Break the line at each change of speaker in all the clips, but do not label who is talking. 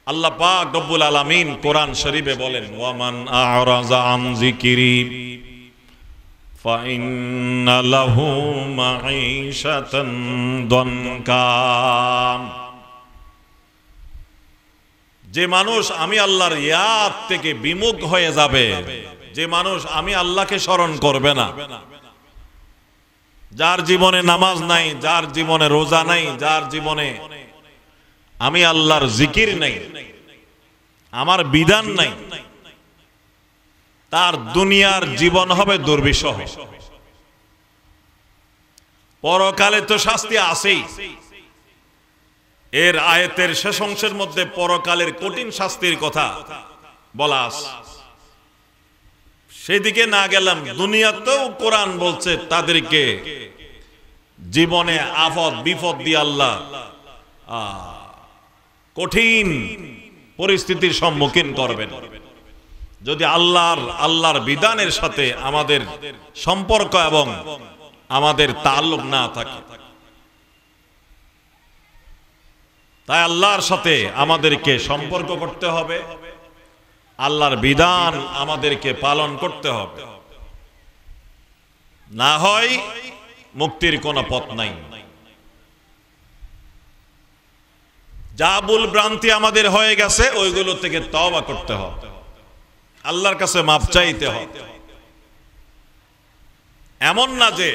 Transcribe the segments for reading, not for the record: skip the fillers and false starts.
আল্লাহ পাক রব্বুল আলামিন কোরআন শরীফে বলেন, ওয়ামান আ'রাযা আন যিকরি ফাইন্না লাহু মাঈশাতান দনকা। যে মানুষ আমি আল্লাহর ইয়াদ থেকে বিমুখ হয়ে যাবে, যে মানুষ আমি আল্লাহকে স্মরণ করবে না, যার জীবনে নামাজ নাই, যার জীবনে রোজা নাই, যার জীবনে আমি আল্লাহর জিকির নাই, আমার বিধান নাই, তার দুনিয়ার জীবন হবে দুর্বিষহ। পরকালে তো শাস্তি আছেই। এর আয়াতের শেষ অংশের মধ্যে পরকালের কঠিন শাস্তির কথা বলা আছে। সেদিকে না গেলাম, দুনিয়াতেও কোরআন বলছে তাদেরকে জীবনে আফত বিপদ দিয়ে আল্লাহ কঠিন পরিস্থিতির সম্মুখীন করবেন যদি আল্লাহর বিধানের সাথে আমাদের সম্পর্ক এবং আমাদের তাল্লুক না থাকে। তাই আল্লাহর সাথে আমাদেরকে সম্পর্ক করতে হবে, আল্লাহর বিধান আমাদেরকে পালন করতে হবে, না হয় মুক্তির কোনো পথ নাই। যা ভুল ভ্রান্তি আমাদের হয়ে গেছে ওইগুলো থেকে তওবা করতে হবে, আল্লাহর কাছে মাফ চাইতে হবে। এমন না যে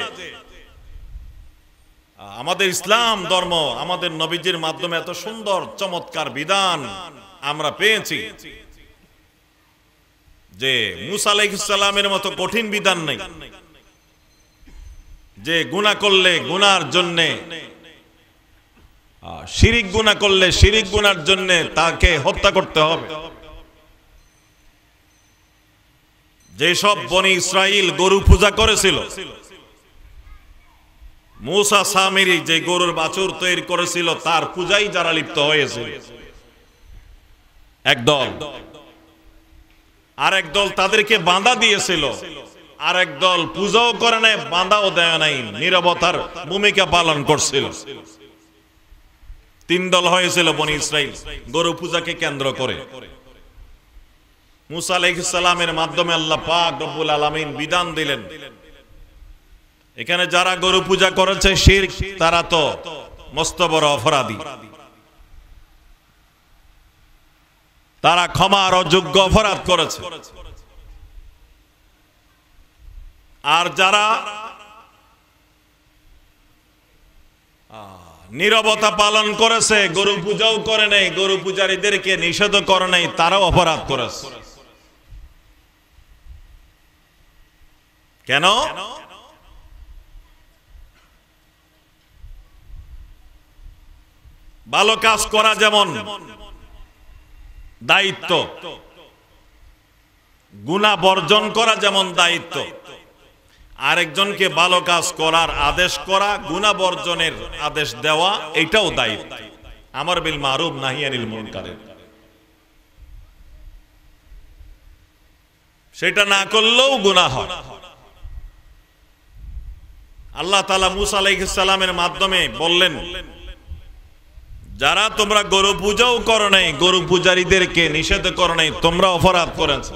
আমাদের ইসলাম ধর্ম, আমাদের নবীজির মাধ্যমে এত সুন্দর চমৎকার বিধান আমরা পেয়েছি যে মুসা আলাইহিস সালামের মতো কঠিন বিধান নেই যে গুনাহ করলে গুনার জন্য, শিরিক গুনাহ করলে শিরিক গুনার জন্য তাকে হত্যা করতে হবে। যেসব বনি ইসরাইল গরু পূজা করেছিল, মুসা সামিরি যে গরুর বাছুর তৈরি করেছিল তার পূজাই যারা লিপ্ত হয়েছিল একদল, আর একদল তাদেরকে বাঁধা দিয়েছিল, আর একদল পূজাও করে নাই, বাঁধাও দেয় নাই, নীরবতার ভূমিকা পালন করছিল। তিন দল হয়েছিল বনি ইসরাইল গরু পূজাকে কেন্দ্র করে। মুসা আলাইহিস সালামের মাধ্যমে আল্লাহ পাক রব্বুল আলামিন বিধান দিলেন, এখানে যারা গরু পূজা করেছে শিরক, তারা তো মস্ত বড় অপরাধী, তারা ক্ষমার অযোগ্য অপরাধ করেছে। আর যারা নীরবতা পালন করেছে, গরু পূজাও করে নাই, গরু পূজারীদেরকে নিষেধ করে নাই, তারাও অপরাধ করেছে। কেন? ভালো কাজ করা যেমন দায়িত্ব, গুনাহ বর্জন করা যেমন দায়িত্ব, আরেকজনকে ভালো কাজ করার আদেশ করা, গুনাহ বর্জনের আদেশ দেওয়া, এটাও দায়িত্ব। আমর বিল মারুফ নাহি আনিল মুনকারের। সেটা না করলেও গুনাহ হয়। আল্লাহ তাআলা মুসা আলাইহিস সালামের মাধ্যমে বললেন, যারা তোমরা গরু পূজাও করো নাই, গরু পূজারীদেরকে নিষেধ করো নাই, তোমরা অপরাধ করেছো।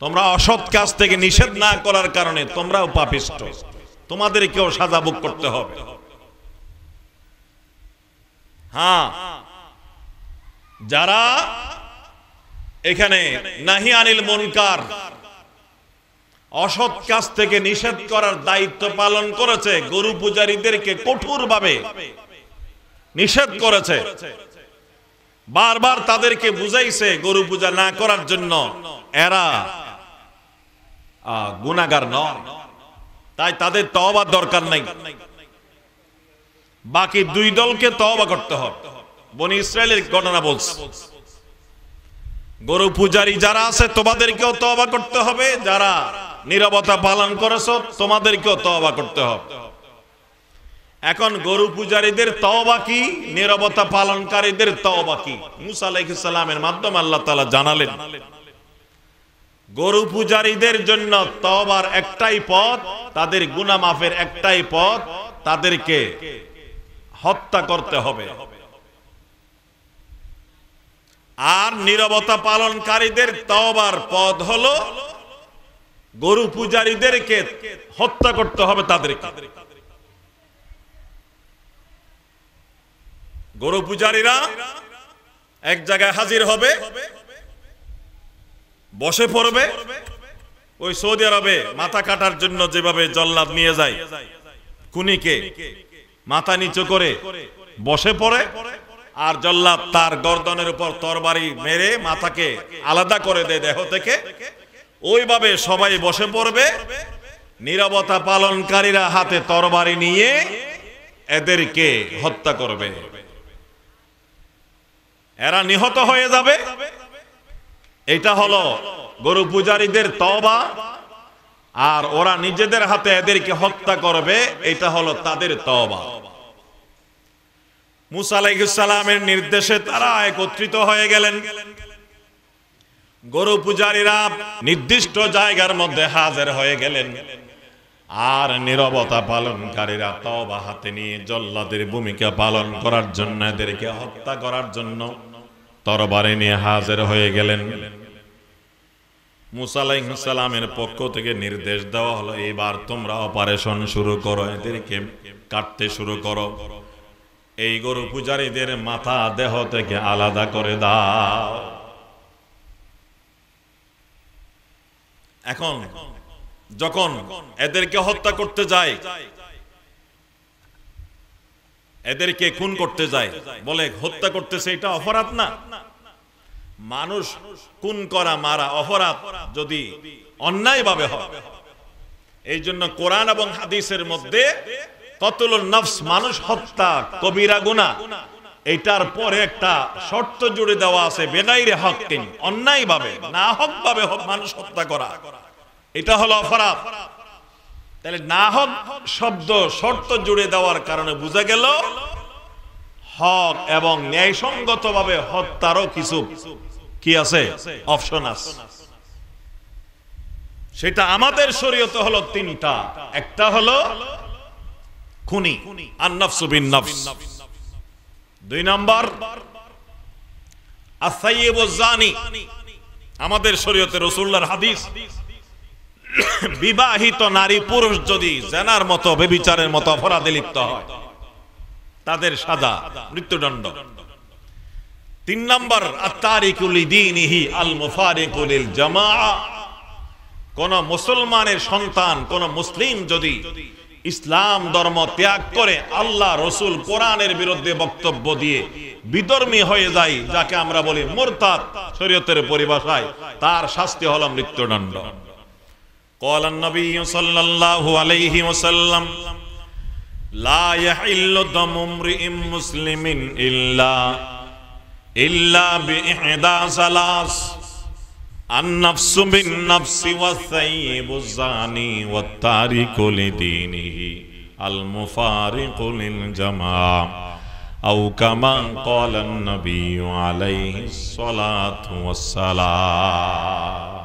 তোমরা অসৎ কাজ থেকে নিষেধ না করার কারণে তোমরাও পাপিষ্ঠ, তোমাদেরকেও সাজা ভোগ করতে হবে। হ্যাঁ, যারা এখানে নাহি আনিল মুনকার, অসৎ কাজ থেকে নিষেধ করার দায়িত্ব পালন করেছে, গরু পূজারীদেরকে কঠোরভাবে নিষেধ করেছে, বারবার তাদেরকে বুঝাইছে গরু পূজা না করার জন্য, এরা গুনাহগার নয়, তাই তাদের তওবার দরকার নাই। বাকি দুই দলকে তওবা করতে হবে। বনি ইসরাইলের ঘটনা বলছে, গরু পূজারী যারা আছে তোমাদেরকেও তওবা করতে হবে, যারা নীরবতা পালন করেছো তোমাদেরকেও তওবা করতে হবে। এখন গরু পূজারীদের তওবা কি, নীরবতা পালনকারীদের তওবা কি? মুসা আলাইহিস সালামের মাধ্যমে আল্লাহ তাআলা জানালেন, গরু পূজারীদের জন্য তওবার একটাই পথ, তাদের গুনাহ মাফের একটাই পথ, তাদেরকে হত্যা করতে হবে। আর নীরবতা পালনকারীদের তওবার পদ হলো গরু পূজারীদেরকে হত্যা করতে হবে। তাদেরকে গরু পূজারীরা এক জায়গায় হাজির হবে, বসে পড়বে। ওই সৌদি আরবে মাথা কাটার জন্য যেভাবে জল্লাদ নিয়ে যায় খুনিকে, মাথা নিচু করে বসে পড়ে, আর জল্লাদ তার গর্দনের উপর তরবারি মেরে মাথাকে আলাদা করে দেয় দেহ থেকে। ওইভাবে সবাই বসে পড়বে, নীরবতা পালনকারীরা হাতে তরবারি নিয়ে এদেরকে হত্যা করবে। এরা নিহত হয়ে যাবে। এটা হলো গরু পূজারীদের তওবা। আর ওরা নিজেদের হাতে এদেরকে হত্যা করবে, এটা হলো তাদের তওবা। মুসা আলাইহিস সালামের নির্দেশে তারা একত্রিত হয়ে গেলেন। গরু পূজারীরা নির্দিষ্ট জায়গার মধ্যে হাজির হয়ে গেলেন, আর নীরবতা পালনকারীরা তওবা হাতে নিয়ে জল্লাদের ভূমিকা পালন করার জন্য, এদেরকে হত্যা করার জন্য তরবারি নিয়ে হাজির হয়ে গেলেন। মুসা আলাইহিস সালামের পক্ষ থেকে নির্দেশ দেওয়া হলো, এবার তোমরা অপারেশন শুরু করো, এদেরকে কাটতে শুরু করো। এই গরু পূজারীদের মাথা দেহ থেকে আলাদা করে দাও। এখন যখন এদেরকে হত্যা করতে যায়, এদেরকে খুন করতে যায়, বলে হত্যা করতেছে, এটা অপরাধ না? মানুষ খুন করা, মারা অপরাধ যদি অন্যায় ভাবে হয়। এই জন্য কোরআন এবং হাদিসের মধ্যে কতলুন নফস, মানুষ হত্যা কবিরা গুনাহ, এটার পরে একটা শর্ত জুড়ে দেওয়া আছে, বেগাইরে হক্কিন, অন্যায় ভাবে, না হক ভাবে মানুষ হত্যা করা, এটা হলো অপরাধ। তাহলে না হক শব্দ শর্ত জুড়ে দেওয়ার কারণে বোঝা গেল হক এবং ন্যায়সঙ্গত ভাবে হত্যারও কিছু কি আছে, অপশন আছে। সেটা আমাদের শরীয়তে হলো তিনটা। একটা হলো খুনি, আন-নাফসু বিন-নাফস। দুই নাম্বার আস-সাইয়্যিবুজ জানি, আমাদের শরীয়তে রাসূলুল্লাহর হাদিস, বিবাহিত নারী পুরুষ যদি জিনার মতো, ব্যভিচারের মতো অপরাধে লিপ্ত হয়, তাদের সাজা মৃত্যুদণ্ড। তিন নাম্বার আত-তারিকু লিদীনিহি আল-মুফারিকু লিল জামাআ, কোন মুসলমানের সন্তান, কোন মুসলিম যদি ইসলাম ধর্ম ত্যাগ করে আল্লাহ রাসূল কোরআনের বিরুদ্ধে বক্তব্য দিয়ে বিধর্মী হয়ে যায়, যাকে আমরা বলি মুরতাদ শরীয়তের পরিভাষায়, তার শাস্তি হলো মৃত্যুদণ্ড। قال النبي صلى الله عليه وسلم لا يحل دم امرئ مسلم إلا بإحدى ثلاث النفس بالنفس والثيب الزاني والتارك لدينه المفارق للجماعة أو كما قال النبي عليه الصلاة والسلام।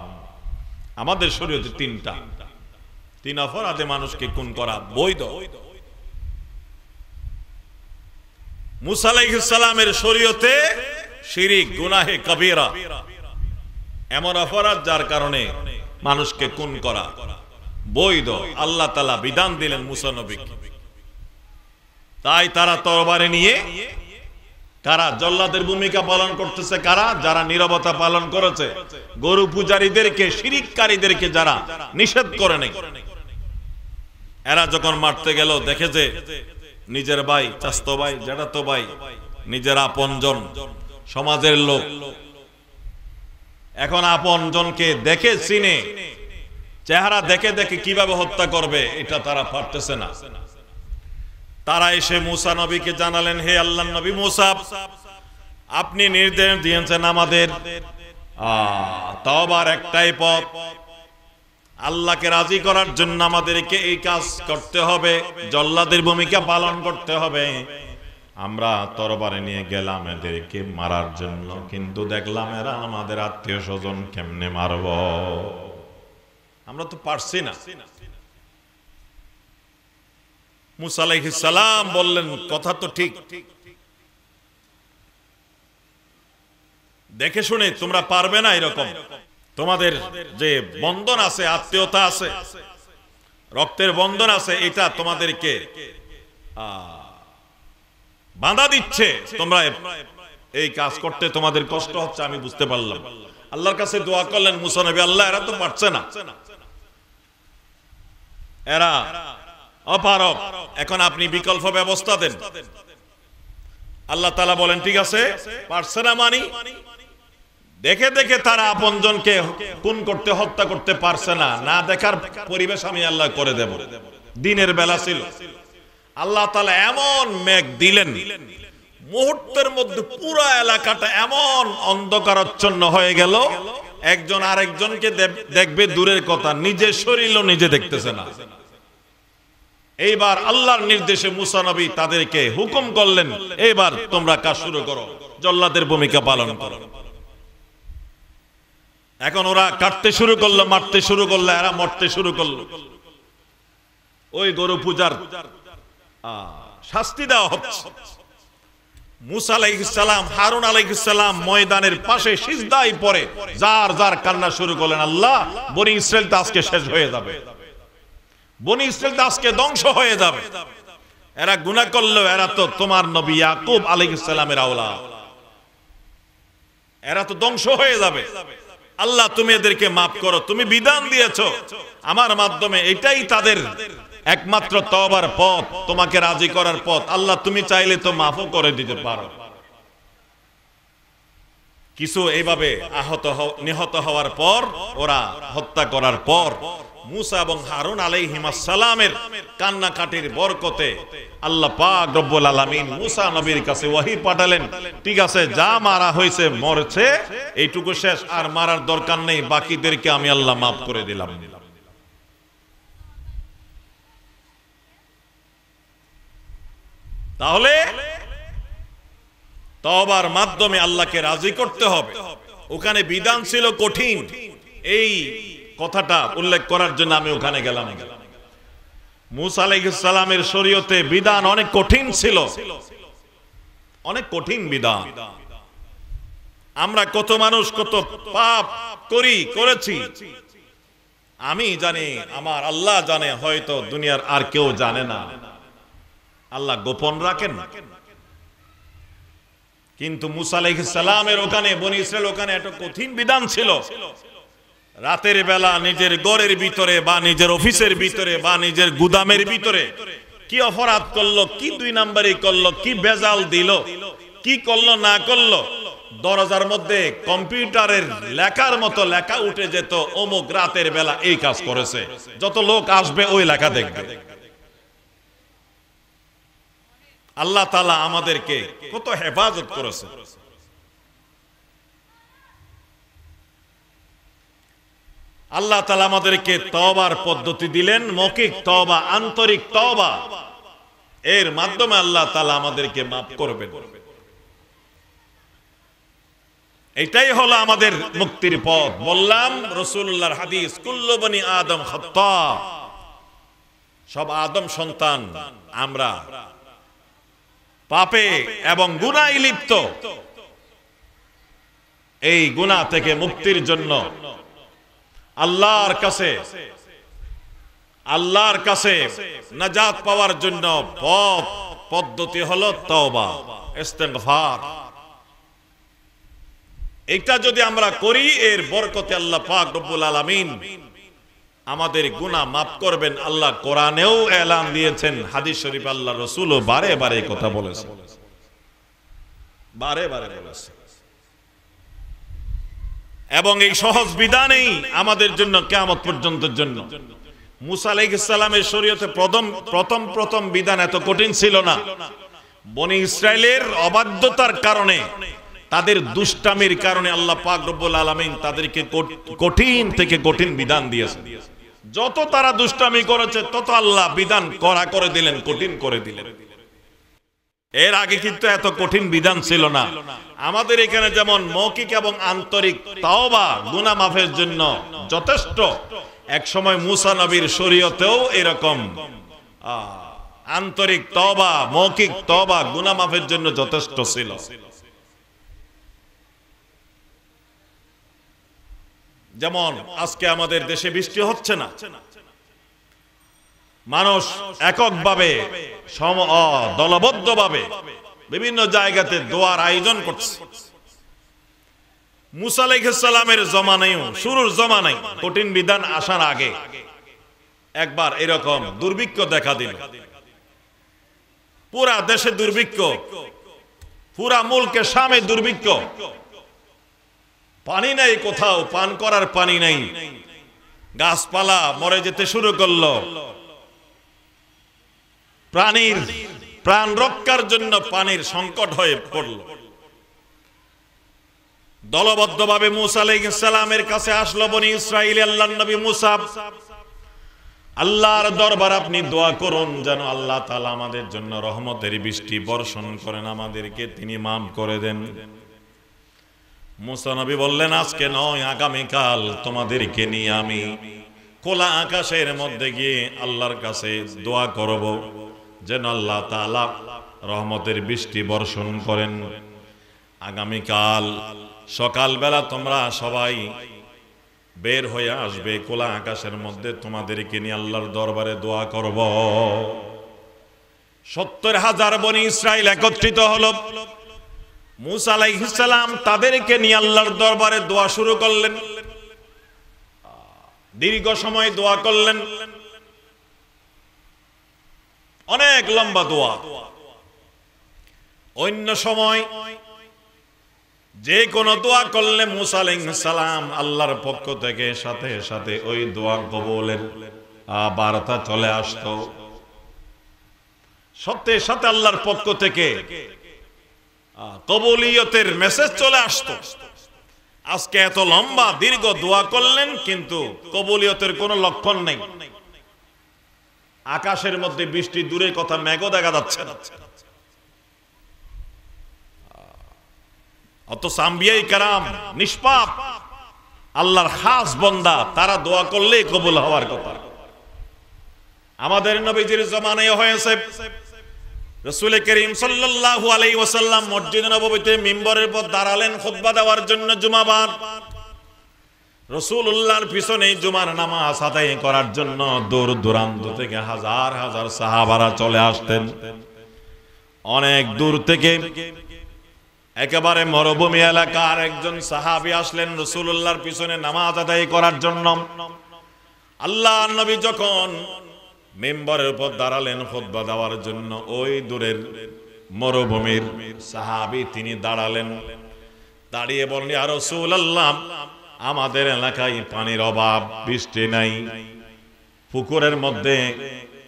আমাদের শরীয়তে তিন অপরাধে মানুষকে খুন করা বৈধ। মুসা আলাইহিস সালামের শরীয়তে শিরক, গুনাহে কবিরা, এমন অপরাধ যার কারণে মানুষকে খুন করা বৈধ। আল্লাহ তাআলা বিধান দিলেন মুসা নবীকে। তাই তারা তরবারি নিয়ে, কারা জল্লাদের ভূমিকা পালন করতেছে, কারা যারা নীরবতা পালন করেছে, গরু পূজারীদেরকে, শিরককারীদেরকে যারা নিষেধ করে নাই, এরা যখন মারতে গেল, দেখে যে নিজের ভাই, চাচতো ভাই, জ্যাঠাতো ভাই, নিজের আপনজন, সমাজের লোক, এখন আপনজনকে দেখে চিনে, চেহারা দেখে দেখে কিভাবে হত্যা করবে এটা তারা পারতেছে না। তারা এসে মুসা নবীকে জানালেন, হে আল্লাহর নবী মুসা, আপনি নির্দেশ দিয়েছেন আমাদের তওবার একটাই পথ, আল্লাহকে রাজি করার জন্য আমাদেরকে এই কাজ করতে হবে, জল্লাদের ভূমিকা পালন করতে হবে। আমরা তরবারি নিয়ে গেলাম এদেরকে মারার জন্য, কিন্তু দেখলাম এরা আমাদের আত্মীয় স্বজন, কেমনে মারব, আমরা তো পারছি না। মুসা আলাইহিস সালাম বললেন, কথা তো ঠিক, দেখে শুনে তোমরা পারবে না এরকম। তোমাদের যে বন্ধন আছে, আত্মীয়তা আছে, রক্তের বন্ধন আছে, এটা তোমাদেরকে বাধা দিচ্ছে। তোমরা এই কাজ করতে তোমাদের কষ্ট হচ্ছে, আমি বুঝতে পারলাম। আল্লাহর কাছে দোয়া করলেন মুসা নবী, আল্লাহ এরা তো পারছে না, এরা অপারক, এখন আপনি বিকল্প ব্যবস্থা দেন। আল্লাহ তাআলা বলেন ঠিক আছে, পারছে না মানি, দেখে দেখে তারা আপনজনকে খুন করতে, হত্যা করতে পারছে না, না দেখার পরিবেশ আমি আল্লাহ করে দেব। দিনের বেলা ছিল, আল্লাহ তাআলা এমন মেঘ দিলেন, মুহূর্তের মধ্যে পুরো এলাকাটা এমন অন্ধকারাচ্ছন্ন হয়ে গেল, একজন আরেকজনকে দেখবে দূরের কথা, নিজের শরীরও নিজে দেখতেছে না। এইবার আল্লাহর নির্দেশে মুসা নবী তাদেরকে হুকুম করলেন, এবার তোমরা কাজ শুরু করো, জল্লাদের ভূমিকা পালন করো। এখন ওরা কাটতে শুরু করলো, মারতে শুরু করলো, এরা মরতে শুরু করলো। ওই গরু পূজার শাস্তি দেওয়া হচ্ছে। মুসা আলাইহিস সালাম, হারুন আলাইহিস সালাম ময়দানের পাশে সিজদায় পড়ে যার যার কান্না শুরু করলেন, আল্লাহ বনি ইসরাইল তো আজকে শেষ হয়ে যাবে, বনি ইসরাইল তো আজকে ধ্বংস হয়ে যাবে। এরা গুনাহ করলো, এরা তো তোমার নবী ইয়াকুব আলাইহিস সালামের আওলাদ, এরা তো ধ্বংস হয়ে যাবে। আল্লাহ তুমি এদেরকে মাফ করো, তুমি বিধান দিয়েছো আমার মাধ্যমে, এটাই তাদের একমাত্র তওবার পথ, তোমাকে রাজি করার পথ। আল্লাহ তুমি চাইলে তো মাফও করে দিতে পারো। কিছু এইভাবে নিহত হওয়ার পর, ওরা হত্যা করার পর, মুসা এবং হারুন আলাইহিমাস সালামের কান্নাকাটির বরকতে আল্লাহ পাক রব্বুল আলামিন মুসা নবীর কাছে ওহী পাঠালেন, ঠিক আছে যা মারা হয়েছে মরছে, এইটুকু শেষ, আর মারার দরকার নেই, বাকিদেরকে আমি আল্লাহ মাফ করে দিলাম। তাহলে তওবার মাধ্যমে আল্লাহকে রাজি করতে হবে। ওখানে বিধান ছিল কঠিন, এই কথাটা উল্লেখ করার জন্য আমি ওখানে গেলাম। মুসা আলাইহিস সালামের শরীয়তে বিধান অনেক কঠিন ছিল, অনেক কঠিন বিধান। আমরা কত মানুষ কত পাপ করেছি, আমি জানি, আমার আল্লাহ জানে, হয়তো দুনিয়ার আর কেউ জানে না। আল্লাহ গোপন রাখেন। কিন্তু মুসা আলাইহিস সালামের ওখানে, বনি ইসরাইল ওখানে একটা কঠিন বিধান ছিল। রাতের বেলা নিজের ঘরের ভিতরে বা নিজের অফিসের ভিতরে বা নিজের গুদামের ভিতরে কি অপরাধ করলো, কি দুই নাম্বারি করলো, কি বেজাল দিল, কি করলো না করলো, দরজার মধ্যে কম্পিউটারের লেখার মতো লেখা উঠে যেত, অমুক রাতের বেলা এই কাজ করেছে। যত লোক আসবে ওই লেখা দেখবে। আল্লাহ তাআলা আমাদেরকে কত হেফাজত করেছে। আল্লাহ তাআলা আমাদেরকে তওবার পদ্ধতি দিলেন, মৌখিক তওবা, আন্তরিক তওবা, এর মাধ্যমে আল্লাহ তাআলা আমাদেরকে মাফ করবেন। এটাই হলো আমাদের মুক্তির পথ। বললাম রাসূলুল্লাহর হাদিস, কুল্লু বনি আদম খাত্তা, সব আদম সন্তান আমরা পাপে এবং গুনাহে লিপ্ত। এই গুনাহ থেকে মুক্তির জন্য আল্লাহর কাছে নাজাত পাওয়ার জন্য পদ্ধতি হলো তওবা, ইস্তেগফার। এটা যদি আমরা করি, এর বরকতে আল্লাহ পাক রব্বুল আলামিন আমাদের গুনাহ মাফ করবেন। আল্লাহ কোরআনেও এলান দিয়েছেন, হাদিস শরীফ আল্লাহ রাসূলও বারে বারে কথা বলেছেন, বারে বারে বলেছেন। এবং এই সহজ বিধানেই আমাদের জন্য কিয়ামত পর্যন্তের জন্য। মুসা আলাইহিস সালামের শরীয়তে প্রথম বিধান এত কঠিন ছিল না। বনি ইসরাইলের অবাধ্যতার কারণে, তাদের দুষ্টামির কারণে আল্লাহ পাক রব্বুল আলামিন তাদেরকে কঠিন থেকে কঠিন বিধান দিয়েছেন। যত তারা দুষ্টামি করেছে, তত আল্লাহ বিধান কড়া করে দিলেন, কঠিন করে দিলেন। এর আগে কিন্তু এত কঠিন বিধান ছিল না। আমাদের এখানে যেমন মৌখিক এবং আন্তরিক তওবা গুনাহ মাফের জন্য যথেষ্ট, এক সময় মুসা নবীর শরীয়তেও এরকম আন্তরিক তওবা, মৌখিক তওবা গুনাহ মাফের জন্য যথেষ্ট ছিল। যেমন আজকে আমাদের দেশে বৃষ্টি হচ্ছে না, মানুষ এককভাবে দলবদ্ধভাবে বিভিন্ন জায়গাতে দোয়ার আয়োজন করছে। মুসা আলাইহিস সালামের জমানায়, শুরুর জমানায়, কঠিন বিধান আসার আগে একবার এরকম দুর্ভিক্ষ দেখা দিল। পুরা দেশে দুর্ভিক্ষ, পুরা মুলকে শামে দুর্ভিক্ষ, পানি নাই কোথাও, পান করার পানি নাই, গাছপালা মরে যেতে শুরু করলো। প্রাণীর প্রাণ রক্ষার জন্য পানির সংকট হয়ে পড়ল। দলবদ্ধভাবে মুসা আলাইহিস সালামের কাছে আসলো বনি ইসরাইল। আল্লাহর নবী মুসা, আল্লাহর দরবার আপনি দোয়া করুন যেন আল্লাহ তাআলা আমাদের জন্য রহমতের বৃষ্টি বর্ষণ করেন, আমাদেরকে তিনি মাফ করে দেন। মুসা নবী বললেন, আজকে নয়, আগামীকাল তোমাদেরকে নিয়ে আমি খোলা আকাশের মধ্যে গিয়ে আল্লাহর কাছে দোয়া করব যেন আল্লাহ তাআলা রহমতের বৃষ্টি বর্ষণ করেন। আগামীকাল সকালবেলা তোমরা সবাই বের হয়ে আসবে, খোলা আকাশের মধ্যে তোমাদেরকে নিয়ে আল্লাহর দরবারে দোয়া করব। ৭০,০০০ বনি ইসরাইল একত্রিত হলো। মুসা আলাইহিস সালাম তাদেরকে নিয়ে আল্লাহর দরবারে দোয়া শুরু করলেন। দীর্ঘ সময় দোয়া করলেন, অনেক লম্বা দোয়া। অন্য সময় যে কোন দোয়া করলে মুসা আলাইহিস সালাম আল্লাহর পক্ষ থেকে সাথে সাথে ওই দোয়া কবুলের বার্তা চলে আসতো, সাথে সাথে আল্লাহর পক্ষ থেকে কবুলিয়তের মেসেজ চলে আসতো। আজকে এত লম্বা দীর্ঘ দোয়া করলেন কিন্তু কবুলিয়তের কোনো লক্ষণ নেই। আকাশের মধ্যে বৃষ্টি দূরের কথা, মেঘও দেখা যাচ্ছে না। অথচ আম্বিয়ায়ে কেরাম নিষ্পাপ আল্লাহর খাস বান্দা, তারা দোয়া করলেই কবুল হওয়ার কথা। আমাদের নবীজির জামানায় হয়েছে, রাসূল করিম সাল্লাল্লাহু আলাইহি ওয়াসাল্লাম মসজিদ নববীতে মিম্বরের উপর দাঁড়ালেন খুতবা দেওয়ার জন্য জুমাবার। রাসূলুল্লাহর পিছনে জুমার নামাজ আদায় করার জন্য দূর দূরান্ত থেকে হাজার হাজার সাহাবারা চলে আসতেন। অনেক দূর থেকে একেবারে মরুভূমি এলাকার একজন সাহাবী আসলেন রাসূলুল্লাহর পিছনে নামাজ আদায় করার জন্য। আল্লাহর নবী যখন মিম্বরের উপর দাঁড়ালেন খুতবা দেওয়ার জন্য, ওই দূরের মরুভূমির সাহাবী তিনি দাঁড়ালেন। দাঁড়িয়ে বললেন, ইয়া রাসূলুল্লাহ, আমাদের এলাকায় পানির অভাব, বৃষ্টি নাই, পুকুরের মধ্যে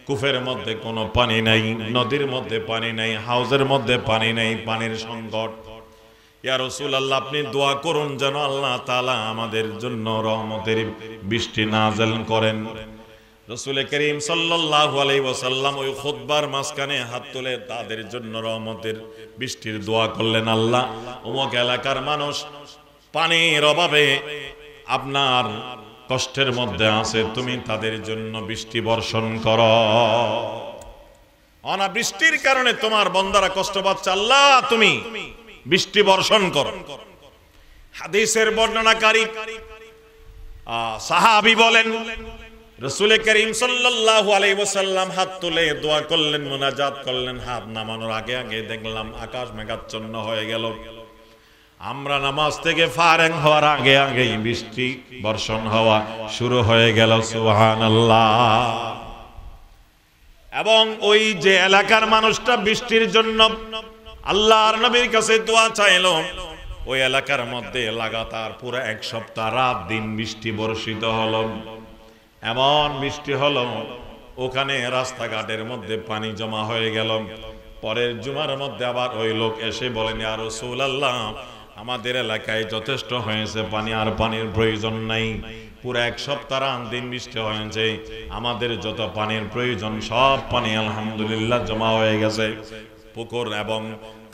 কূপের মধ্যে কোনো পানি নাই, নদীর মধ্যে পানি নাই, হাউজের মধ্যে পানি নাই, পানির সংকট। ইয়া রাসূলুল্লাহ, আপনি দোয়া করুন যেন আল্লাহ তাআলা আমাদের জন্য রহমতের বৃষ্টি নাযিল করেন। রাসূল করিম সাল্লাল্লাহু আলাইহি ওয়াসাল্লাম ওই খুতবার মাঝখানে হাত তুলে তাদের জন্য রহমতের বৃষ্টির দোয়া করলেন। আল্লাহ, অমুক এলাকার মানুষ পানির অভাবে আপনার কষ্টের মধ্যে আছে, তুমি তাদের জন্য বৃষ্টি বর্ষণ করো। অনাবৃষ্টির কারণে তোমার বান্দারা কষ্ট পাচ্ছে, আল্লাহ তুমি বৃষ্টি বর্ষণ করো। হাদিসের বর্ণনাকারী সাহাবী বলেন, রাসূল করিম সাল্লাল্লাহু আলাইহি ওয়াসাল্লাম হাত তুলে দোয়া করলেন, মুনাজাত করলেন। হাত নামানোর আগে আগে দেখলাম আকাশ মেঘাচ্ছন্ন হয়ে গেল। আমরা নামাজ থেকে ফারেক হওয়ার আগে আগেই বৃষ্টি বর্ষণ হওয়া শুরু হয়ে গেল। সুবহানাল্লাহ। এবং ওই যে এলাকার মানুষটা বৃষ্টির জন্য আল্লাহর নবীর কাছে দোয়া চাইলো, ওই এলাকার মধ্যে লাগাতার পুরো এক সপ্তাহ রাত দিন বৃষ্টি বর্ষিত হলো। এমন বৃষ্টি হলো ওখানে রাস্তাঘাটের মধ্যে পানি জমা হয়ে গেল। পরের জুমার মধ্যে আবার ওই লোক এসে বলেন, ইয়া রাসূলুল্লাহ, আমাদের এলাকায় যথেষ্ট হয়েছে পানি, আর পানির প্রয়োজন নাই। পুরো এক সপ্তাহ রাত দিন বৃষ্টি হয়েছে, আমাদের যত পানির প্রয়োজন সব পানি আলহামদুলিল্লাহ জমা হয়ে গেছে। পুকুর এবং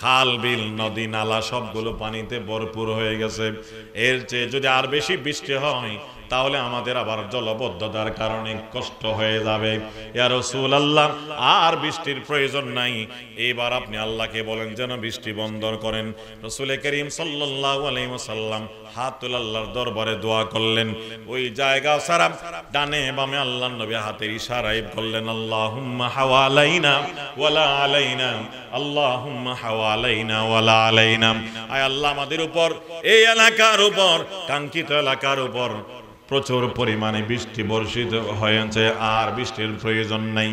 খাল বিল নদী নালা সবগুলো পানিতে ভরপুর হয়ে গেছে। এর চেয়ে যদি আর বেশি বৃষ্টি হয় তাহলে আমাদের আবার জলবদ্ধতার কারণে কষ্ট হয়ে যাবে। ইয়া রাসূলুল্লাহ, আর বৃষ্টির প্রয়োজন নাই, এবার আপনি আল্লাহকে বলেন যেন বৃষ্টি বন্ধ করেন। রাসূল করিম সাল্লাল্লাহু আলাইহি ওয়াসাল্লাম হাত তুলে আল্লাহর দরবারে দোয়া করলেন। ওই জায়গা সারা ডানে বামে আল্লাহর নবী হাতের ইশারায় বললেন, আল্লাহুম্মা হাওয়ালাইনা ওয়ালা আলাইনা, আল্লাহুম্মা হাওয়ালাইনা ওয়ালা আলাইনা। আয় আল্লাহ, আমাদের উপর, এই এলাকার উপর, কাঙ্ক্ষিত এলাকার উপর প্রচুর পরিমাণে বৃষ্টি বর্ষিত হয়েছে, আর বৃষ্টির প্রয়োজন নাই,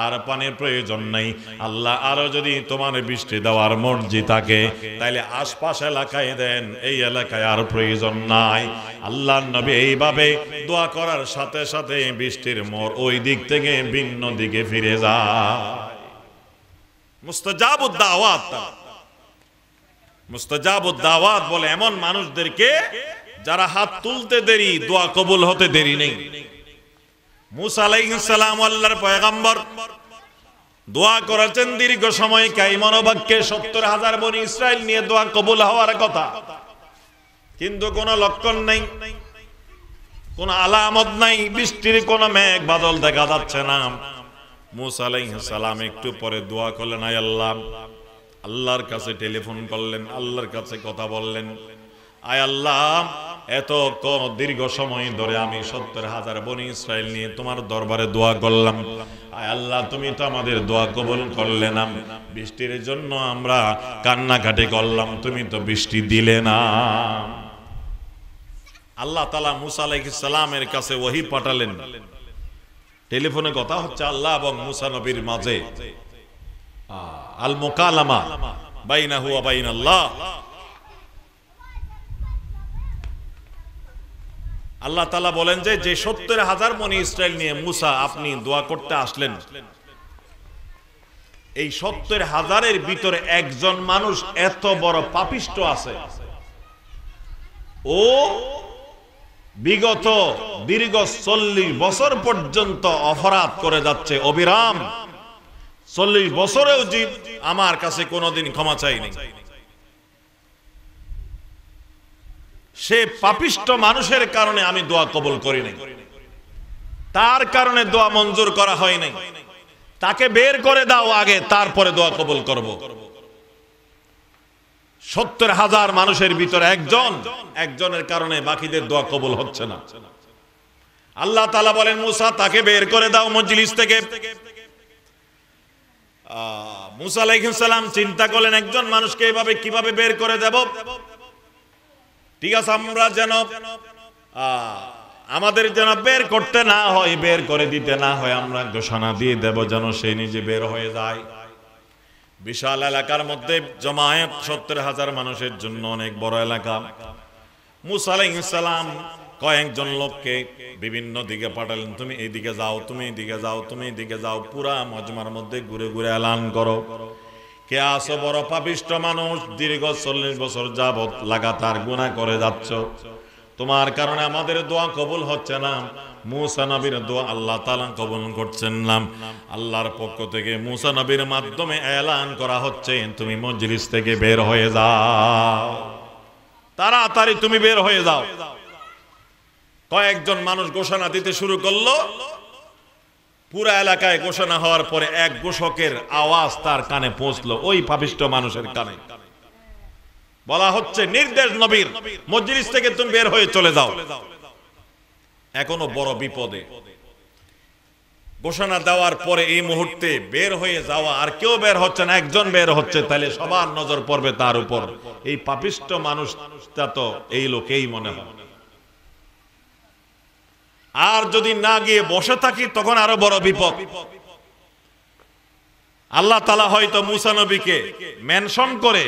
আর পানির প্রয়োজন নাই। আল্লাহ, আরো যদি তোমার বৃষ্টি দেওয়ার মর্জি থাকে তাহলে আশপাশ এলাকায় দেন, এই এলাকায় আর প্রয়োজন নাই। আল্লাহর নবী এইভাবে দোয়া করার সাথে সাথে বৃষ্টির মোড় ওই দিক থেকে ভিন্ন দিকে ফিরে যায়। মুস্তাজাবুদ দাওয়াত, মুস্তাজাবুদ দাওয়াত বলে এমন মানুষদেরকে যারা হাত তুলতে দেরি, দোয়া কবুল হতে দেরি নেই। মুসা আলাইহিস সালাম আল্লাহর পয়গম্বর, দোয়া করেছেন দীর্ঘ সময় কাইমনোবাক্যে ৭০,০০০ বনি ইসরাইল নিয়ে দোয়া কবুল হওয়ার কথা, কিন্তু কোনো লক্ষণ নেই, কোনো আলামত নাই, বৃষ্টির কোনো মেঘ বাদল দেখা যাচ্ছে না। মুসা আলাইহিস সালাম একটু পরে দোয়া করলেন, আয় আল্লাহ, আল্লাহর কাছে টেলিফোন করলেন, আল্লাহর কাছে কথা বললেন, আয় আল্লাহ, এত দীর্ঘ সময় ধরে আমি ৭০,০০০ বনি ইসরাইল নিয়ে তোমার দরবারে দোয়া করলাম, আয় আল্লাহ, তুমি তো আমাদের দোয়া কবুল করলে না, বৃষ্টির জন্য আমরা কান্নাকাটি করলাম, তুমি তো বৃষ্টি দিলে না। আল্লাহ তাআলা মুসা আলাইহিস সালামের কাছে ওহী পাঠালেন, টেলিফোনে কথা হচ্ছে আল্লাহ এবং মুসা নবীর মাঝে, আল মুকালামা বাইনাহু ওয়া বাইনাল্লাহ। আল্লাহ তাআলা বলেন যে ৭০,০০০ বনি ইসরাইল নিয়ে মুসা আপনি দোয়া করতে আসলেন, এই ৭০,০০০-এর ভিতরে একজন মানুষ এত বড় পাপিষ্ট আছে, ও বিগত দীর্ঘ ৪০ বছর পর্যন্ত অপরাধ করে যাচ্ছে অবিরাম, ৪০ বছরেও জীব আমার কাছে কোনোদিন ক্ষমা চাইনি। সে পাপিষ্ট মানুষের কারণে আমি দোয়া কবুল করি নাই, তার কারণে দোয়া মঞ্জুর করা হয় নাই, তাকে বের করে দাও আগে, তারপরে দোয়া কবুল করব। ৭০,০০০ মানুষের ভিতরে একজনের কারণে বাকিদের দোয়া কবুল হচ্ছে না। আল্লাহ তাআলা বলেন, মুসা তাকে বের করে দাও মজলিস থেকে। মুসা আলাইহিস সালাম চিন্তা করলেন, একজন মানুষকে এভাবে কিভাবে বের করে দেব? ঠিক আছে, আমরা যেন আমাদের যেন বের করতে না হয়, বের করে দিতে না হয়, আমরা ঘোষণা দিয়ে দেব যেন সে নিজে বের হয়ে যায়। বিশাল এলাকার মধ্যে জমায়েত, ৭০,০০০ মানুষের জন্য অনেক বড় এলাকা। মুসা আলাইহিস সালাম কয়েকজন লোককে বিভিন্ন দিকে পাঠালেন, তুমি এইদিকে যাও, তুমি এইদিকে যাও, তুমি এইদিকে যাও, পুরা মজমার মধ্যে ঘুরে ঘুরে এলান করো, কে আছো বড় পাপিষ্ট মানুষ, দীর্ঘ ৪০ বছর যাবত লাগাতার গুনাহ করে যাচ্ছ, তোমার কারণে আমাদের দোয়া কবুল হচ্ছে না। মুসা নবীর দোয়া আল্লাহ তাআলা কবুল করছেন না। আল্লাহর পক্ষ থেকে মুসা নবীর মাধ্যমে এলান করা হচ্ছে, তুমি মজলিস থেকে বের হয়ে যাও, তাড়াতাড়ি তুমি বের হয়ে যাও। কয়েকজন মানুষ ঘোষণা দিতে শুরু করলো, পুরা এলাকায় ঘোষণা হওয়ার পরে এক ঘোষকের আওয়াজ তার কানে পৌঁছলো, ওই পাপিষ্ট মানুষের কানে। বলা হচ্ছে, নির্দেশ নবীর, মজলিস থেকে তুমি বের হয়ে চলে যাও। এখনো বড় বিপদে। ঘোষণা দেওয়ার পরে এই মুহূর্তে বের হয়ে যাওয়া, আর কেউ বের হচ্ছে না, একজন বের হচ্ছে, তাহলে সবার নজর পড়বে তার উপর। এই পাপিষ্ট মানুষটা তো এই লোকেই মনে হয়। আর যদি না গিয়ে বসে থাকি তখন আরো বড় বিপদ। আল্লাহ তাআলা হয়তো মুসা নবীকে মেনশন করে,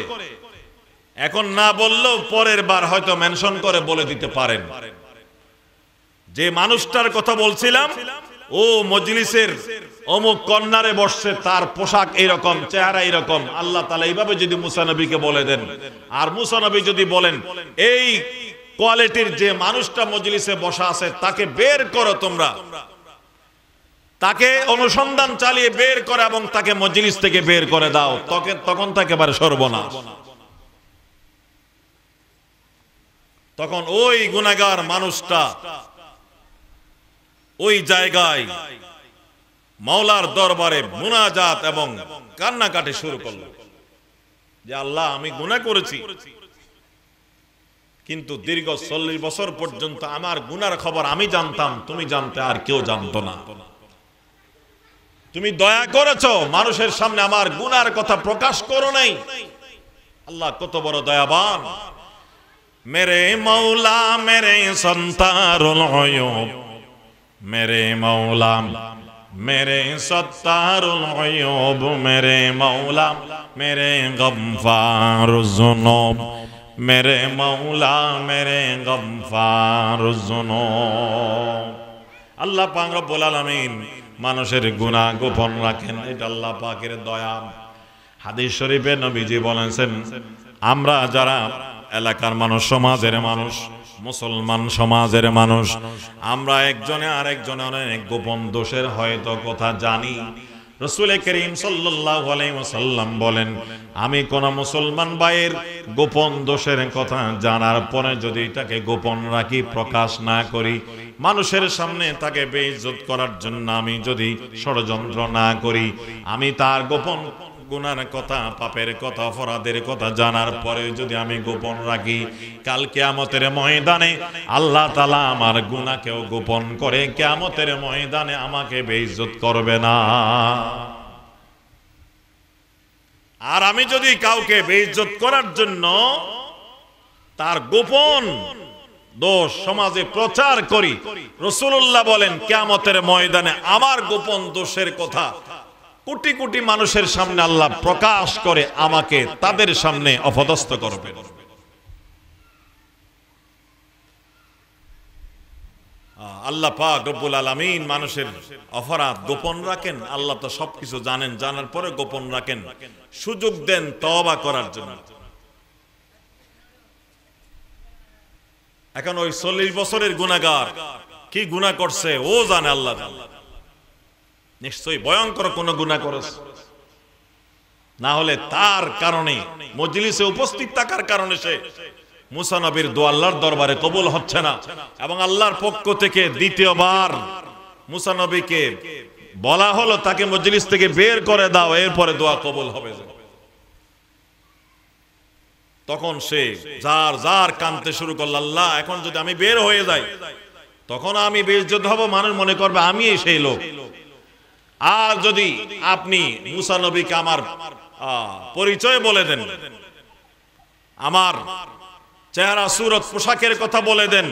এখন না বললেও পরের বার হয়তো মেনশন করে বলে দিতে পারেন, যে মানুষটার কথা বলছিলাম ও মজলিসের অমুক কর্নারে বসছে, তার পোশাক এইরকম, চেহারা এইরকম। আল্লাহ তাআলা এইভাবে যদি মুসা নবীকে বলে দেন, আর মুসা নবী যদি বলেন, এই কোয়ালিটির যে মানুষটা মজলিসে বসা আছে তাকে বের করো তোমরা, তাকে অনুসন্ধান চালিয়ে বের করে এবং তাকে মজলিস থেকে বের করে দাও, তখন তাকে একেবারে সর্বনাশ। তখন ওই গুনাহগার মানুষটা ওই জায়গায় মাওলার দরবারে মুনাজাত এবং কান্নাকাটি শুরু করলো যে আল্লাহ আমি গুনাহ করেছি, কিন্তু দীর্ঘ 40 বছর পর্যন্ত আমার গুনার খবর আমি জানতাম, তুমি জানতে, আর কেউ জানতো না। তুমি দয়া করেছো, মানুষের সামনে আমার গুনার কথা প্রকাশ করো নাই। আল্লাহ কত বড় দয়াবান। মেরে মৌলা মেরে সত্তারুল উয়ুব, মেরে মৌলা মেরে সত্তারুল উয়ুব, মেরে মৌলা মেরে গফফারুজ যুনুব, মেরে মৌলা মেরে গফফারুজ যুনুব। আল্লাহ পাক রব্বুল আলামিন মানুষের গুনাহ গোপন রাখেন, এটা আল্লাহ পাকের দয়া। হাদিস শরীফে নবীজি বলেছেন, আমরা যারা এলাকার মানুষ, সমাজের মানুষ, মুসলমান সমাজের মানুষ, আমরা একজনে আরেকজনের অনেক গোপন দোষের হয়তো কথা জানি। রাসূল করিম সাল্লাল্লাহু আলাইহি ওয়াসাল্লাম বলেন, আমি কোন মুসলমান ভাইয়ের গোপন দোষের কথা জানার পরে যদি এটাকে গোপন রাখি, প্রকাশ না করি, মানুষের সামনে তাকে বেইজ্জত করার জন্য আমি যদি ষড়যন্ত্র না করি, আমি তার গোপন গুনার কথা, পাপের কথা, অপরাধের কথা জানার পরে যদি আমি গোপন রাখি, কাল কিয়ামতের ময়দানে আল্লাহ তাআলা আমার গুনাহকেও গোপন করে কিয়ামতের ময়দানে আমাকে বেইজ্জত করবে না। আর আমি যদি কাউকে বেইজ্জত করার জন্য তার গোপন দোষ সমাজে প্রচার করি, রাসূলুল্লাহ বলেন কিয়ামতের ময়দানে আমার গোপন দোষের কথা কোটি কোটি মানুষের সামনে আল্লাহ প্রকাশ করে আমাকে তাদের সামনে অপদস্থ করবে। আল্লাহ পাক রব্বুল আলামিন মানুষের অপরাধ গোপন রাখেন। আল্লাহ তো সবকিছু জানেন, জানার পরে গোপন রাখেন, সুযোগ দেন তওবা করার জন্য। এখন ওই 40 বছরের গুনাহগার কি গুনাহ করছে ও জানে, আল্লাহ জানে। নিশ্চয়ই ভয়ঙ্কর কোন গুনাহ করেছে, না হলে তার কারণে, মজলিসে উপস্থিত থাকার কারণে সে মুসা নবীর দোয়া আল্লাহর দরবারে কবুল হচ্ছে না, এবং আল্লাহর পক্ষ থেকে দ্বিতীয়বার মুসা নবীকে বলা হলো তাকে মজলিস থেকে বের করে দাও, এরপরে দোয়া কবুল হবে। তখন সে যার যার কাঁদতে শুরু করল, আল্লাহ এখন যদি আমি বের হয়ে যাই তখন আমি বেইজ্জত হব, মানুষ মনে করবে আমি সেই লোক। আর যদি আপনি মুসা নবীকে আমার পরিচয় বলে দেন, আমার চেহারা সুরত পোশাকের কথা বলে দেন,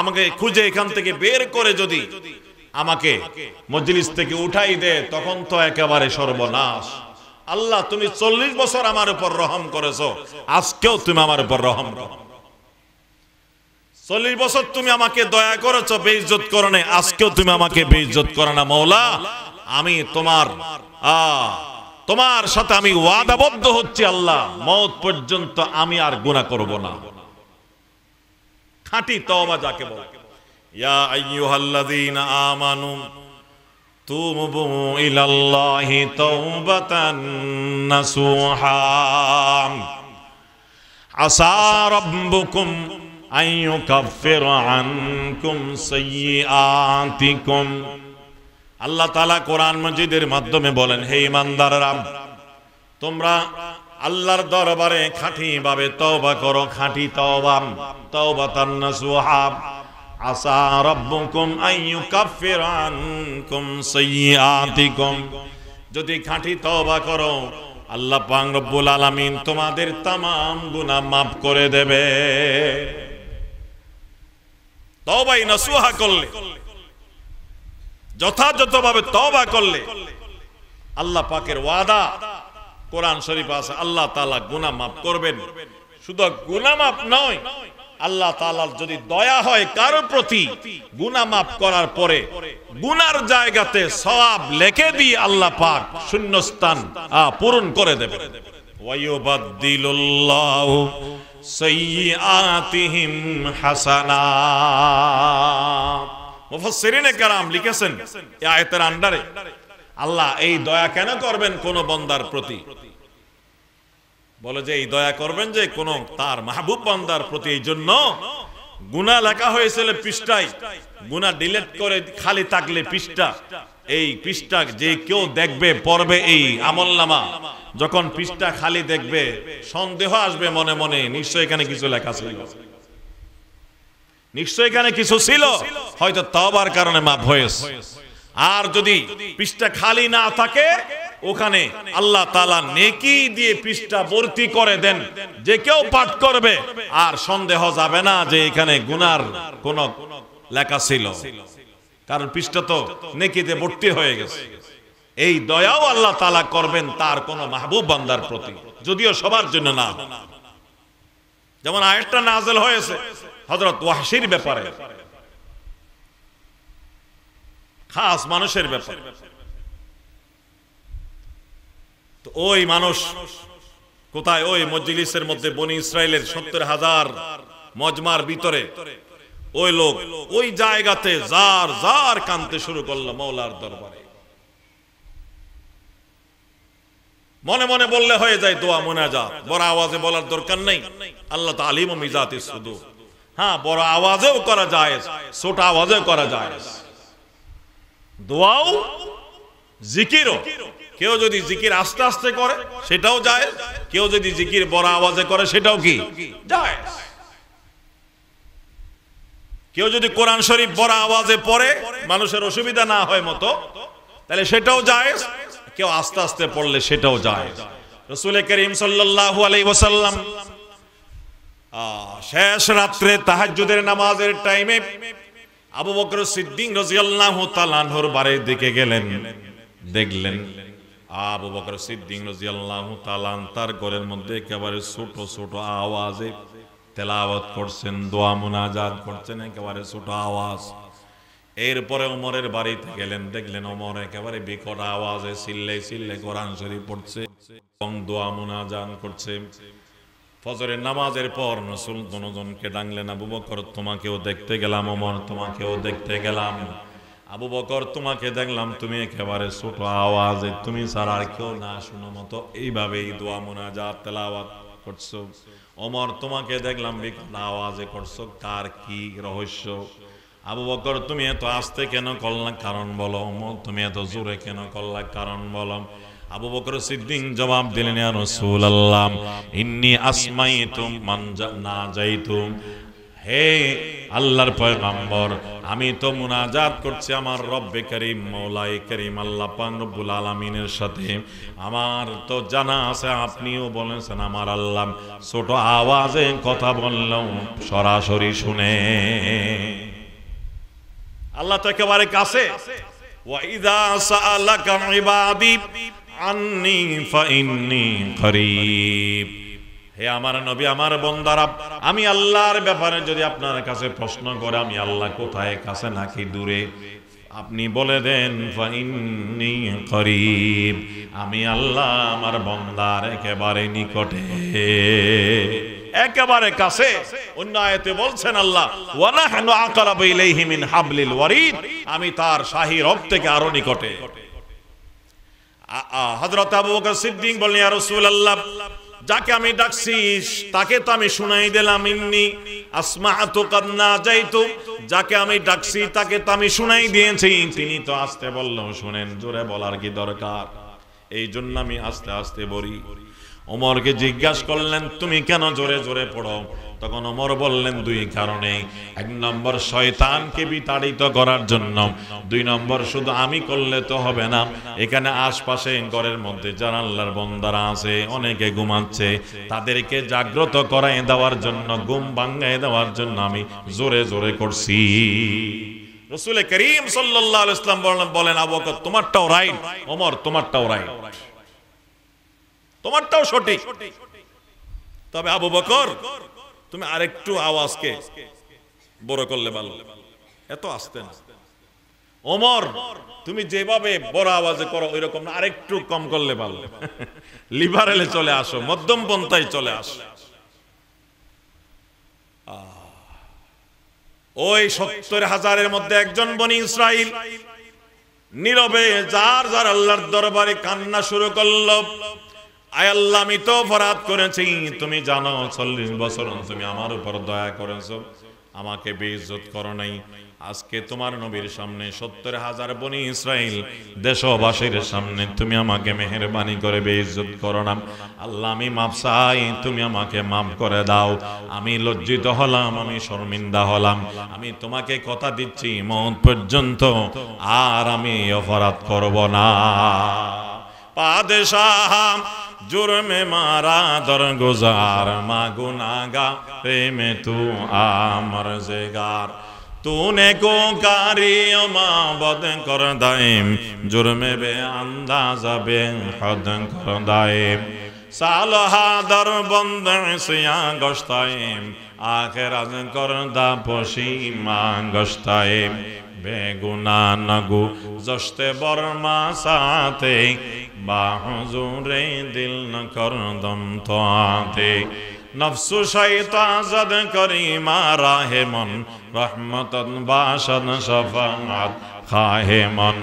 আমাকে খুঁজে এখান থেকে বের করে যদি আমাকে মজলিস থেকে উঠাই দে, তখন তো একেবারে সর্বনাশ। আল্লাহ তুমি 40 বছর আমার উপর রহম করেছো, আজকেও তুমি আমার উপর রহম করো। 40 বছর তুমি আমাকে দয়া করেছো, বেইজ্জত করো না, আজকেও তুমি আমাকে বেইজ্জত করো না। মওলা আমি তোমার সাথে আমি ওয়াদাবদ্ধ হচ্ছি, আল্লাহ মওত পর্যন্ত আমি আর গুনাহ করব না। খাঁটি তওবা যাকে বলে। ইয়া আইয়ুহাল্লাযীনা আমানু তুবু ইলাল্লাহি তাওবাতান নাসুহা আসা রাব্বুকুম আন ইউকাফফিরা আনকুম সাইয়্যাতিকুম। আল্লাহ তাআলা কোরআন মাজিদের মাধ্যমে বলেন, হে ঈমানদাররা, তোমরা আল্লাহর দরবারে খাঁটি ভাবে তওবা করো, খাঁটি তওবা, তাওবাতান নাসুহা আসা রাব্বুকুম আন ইউকাফফিরা আনকুম সাইয়্যাতিকুম। যদি খাঁটি তওবা করো, আল্লাহ পাক রব্বুল আলামিন তোমাদের तमाम গুনাহ maaf করে দেবে। তওবাই নাসুহা করলে, যথাযথভাবে তওবা করলে আল্লাহ পাকের ওয়াদা কোরআন শরীফ আছে, আল্লাহ তাআলা গুনাহ maaf করবেন। শুধু গুনাহ maaf নয়, আল্লাহ তাআলার যদি দয়া হয় কারো প্রতি, গুনাহ maaf করার পরে গুনার জায়গাতে সওয়াব লিখে দিয়ে আল্লাহ পাক শূন্যস্থান পূরণ করে দেবেন। ওয়ায়ুবাদদিলুল্লাহু সাইয়্যাতিহিম হাসানাত। মুফাসসিরিনে কেরাম লিখেছেন এই আয়াতের আন্ডারে আল্লাহ এই দয়া কেন করবেন কোন বান্দার প্রতি? বলে যে এই দয়া করবেন যে কোন তার মাহবুব বান্দার প্রতি, এই জন্য গুনাহ লেখা হয়েছিল পৃষ্ঠায়, গুনাহ ডিলিট করে খালি থাকলে পৃষ্ঠা, এই পৃষ্ঠা যে কেউ দেখবে পড়বে এই আমলনামা, যখন পৃষ্ঠা খালি দেখবে সন্দেহ আসবে মনে মনে, নিশ্চয় এখানে কিছু লেখা ছিল, নিশ্চয় এখানে কিছু ছিল, হয়তো তওবার কারণে মাফ হয়েছে। আর যদি পৃষ্ঠা খালি না থাকে, ওখানে আল্লাহ তাআলা নেকি দিয়ে পৃষ্ঠা ভর্তি করে দেন, যে কেউ পাঠ করবে আর সন্দেহ যাবে না যে এখানে গুনার কোন লেখা ছিল, কারণ পৃষ্ঠা তো নেকিতে ভর্তি হয়ে গেছে। এই দয়াও আল্লাহ তাআলা করবেন তার কোন মাহবুব বান্দার প্রতি, যদিও সবার জন্য না। যেমন আয়াতটা নাযিল হয়েছে হযরত ওয়াহশীর ব্যাপারে, খাস মানুষের ব্যাপারে। তো ওই মানুষ কোথায়? ওই মজলিসের মধ্যে বনি ইসরাইলের 70,000 মজমার ভিতরে ওই লোক ওই জায়গাতে জার জার কাঁদতে শুরু করলো মাওলার দরবারে। মনে মনে বললে হয়ে যায় দোয়া মুনাজাত, বড় আওয়াজে বলার দরকার নেই। আল্লাহ তাআলা আলিম মিজাতিস সুদূর। হ্যাঁ, বড় আওয়াজেও করা যায়, ছোট আওয়াজেও করা যায়, দোয়াও জিকিরও। কেউ যদি জিকির আস্তে আস্তে করে সেটাও যায়, কেউ যদি জিকির বড় আওয়াজে করে সেটাও কি যায়। কেউ যদি কোরআন শরীফ বড় আওয়াজে পড়ে মানুষের অসুবিধা না হয় মতো, তাহলে সেটাও যায়। কেউ আস্তে আস্তে পড়লে সেটাও যায়। রাসূল করিম সাল্লাল্লাহু আলাইহি ওয়াসাল্লাম শেষ রাত্রে তাহাজ্জুদের নামাজের টাইমে আবু বকর সিদ্দিক রাদিয়াল্লাহু তাআলা আনহুর বাড়ির দিকে গেলেন। দেখলেন আবু বকর সিদ্দিক রাদিয়াল্লাহু তাআলা তার ঘরের মধ্যে একেবারে ছোট ছোট আওয়াজে তেলাওয়াত করছেন, দোয়া মুনাজাত করছেন, একেবারে ছোট আওয়াজ। এরপরে ওমরের বাড়িতে গেলেন, দেখলেন ওমর একেবারে বিকট আওয়াজে চিল্লাই চিল্লাই কোরআন শরীফ পড়ছে এবং দোয়া মুনাজাত করছে। ফজরের নামাজের পর রাসূল দুজনকে ডাকলেন, আবু বকর তোমাকেও দেখতে গেলাম, ওমর তোমাকেও দেখতে গেলাম। আবু বকর তোমাকে দেখলাম তুমি একেবারে ছোট আওয়াজে, তুমি ছাড়া আর কেউ না শুনো মতো এইভাবেই দোয়া মুনাজাত তেলাওয়াত করছো। ওমর তোমাকে দেখলাম বিকট আওয়াজে করছো, কার কি রহস্য? আবু বকর তুমি এত আস্তে কেন করলা, কারণ বলো। ওমর তুমি এত জোরে কেন করলা, কারণ বলো। আবু বকর সিদ্দিক জবাব দিলেন, ইয়া রাসূলুল্লাহ ইন্নী আসমাইতু মান নাজাইতু, হে আল্লাহর পয়গম্বর আমি তো মুনাজাত করছি আমার রব্বে করিম মওলাই করিম আল্লাহ পাক রব্বুল আলামিনের সাথে। আমার তো জানা আছে আপনিও বলেছেন আমার আল্লাহ ছোট আওয়াজে কথা বললেও সরাসরি শুনে। আল্লাহ তো একেবারে কাছে। ওয়া ইযা সাআলাকা ইবাদি আন্নী ফাইন্নী করিব, হে আমার নবী আমার বান্দারা, আমি আল্লাহর ব্যাপারে যদি আপনার কাছে প্রশ্ন করে আমি আল্লাহ কোথায়, কাছে নাকি দূরে, আপনি বলে দেন ফাইন্নী করিব, আমি আল্লাহ আমার বান্দার একেবারে নিকটে, একেবারে কাছে। অন্য আয়াতে বলছেন আল্লাহ ওয়া নাহনু আকরাবু ইলাইহি মিন হাবলিল ওয়ারিদ, আমি তার শাহী রব থেকে আরো নিকটে। হযরত আবু বকর সিদ্দিক বললেন, ইয়া রাসূলুল্লাহ যাকে আমি ডাকছি তাকে তো আমি শুনাই দিলাম, ইন্নী আসমাআতু কাদ নাজাইতু, যাকে আমি ডাকছি তাকে তো আমি শুনাই দিয়েছি, তিনি তো আস্তে বললেও শুনেন, জোরে বলার কি দরকার? এই জন্য আমি আস্তে আস্তে বলি। ওমরকে জিজ্ঞাসা করলেন তুমি কেন জোরে জোরে পড়ো? তখন ওমর বললেন দুই কারণে, এক নম্বর শয়তানকে বিতাড়িত করার জন্য, দুই নম্বর শুধু আমি করলে তো হবে না, এখানে আশপাশে ঘরের মধ্যে যারা আল্লাহর বান্দারা আছে অনেকে ঘুমাচ্ছে, তাদেরকে জাগ্রত করাই দেওয়ার জন্য, ঘুম ভাঙাই দেওয়ার জন্য আমি জোরে জোরে করছি। রাসূল করিম সাল্লাল্লাহু আলাইহি ওয়াসাল্লাম বলেন, আবু বকর তোমারটাও রাইট, ওমর তোমারটাও রাইট, তোমারটাও সঠিক, তবে আবু বকর তুমি আরেকটু আওয়াজকে বড় করলে ভালো, এত আস্তে না। ওমর তুমি যেভাবে বড় আওয়াজে করো ওইরকম না, আরেকটু কম করলে ভালো। লিবারেলে চলে আসো, মধ্যম পন্থায় চলে আসো। ওই 70,000-এর মধ্যে একজন বনি ইসরাইল নীরবে যার যার আল্লাহর দরবারে কান্না শুরু করলো, আয় আল্লাহ আমি তো অপরাধ করেছি, তুমি জানো 40 বছর তুমি আমার উপর দয়া করেছো, আমাকে বেইজ্জত করো নাই। আজকে তোমার নবীর সামনে 70,000 বনি ইসরাইল দেশবাসীর সামনে তুমি আমাকে মেহেরবানি করে বেইজ্জত করো না। আল্লাহ আমি মাফ চাই, তুমি আমাকে মাফ করে দাও। আমি লজ্জিত হলাম, আমি শর্মিন্দা হলাম। আমি তোমাকে কথা দিচ্ছি মওত পর্যন্ত আর আমি অপরাধ করব না। পাদেশাহ जुर्मे मारा दरगुजार मा गुनाहगारे में तू आमरज़गार तूने को कारी मा बद कर दाइम जुर्मे बे अंदाज़ा बे हद कर दाइम सालहा दर बंद सिया गश्ताइम आखिर अज कर दा पशीमा गश्ताइम बेगुना नगु जश्ते बर्मा साथे बाहुजुरे दिल न कर दम तो आते नफ्सु शैतान जद करी मारा है मन रहमतन बाशद शफाअत खाहे मन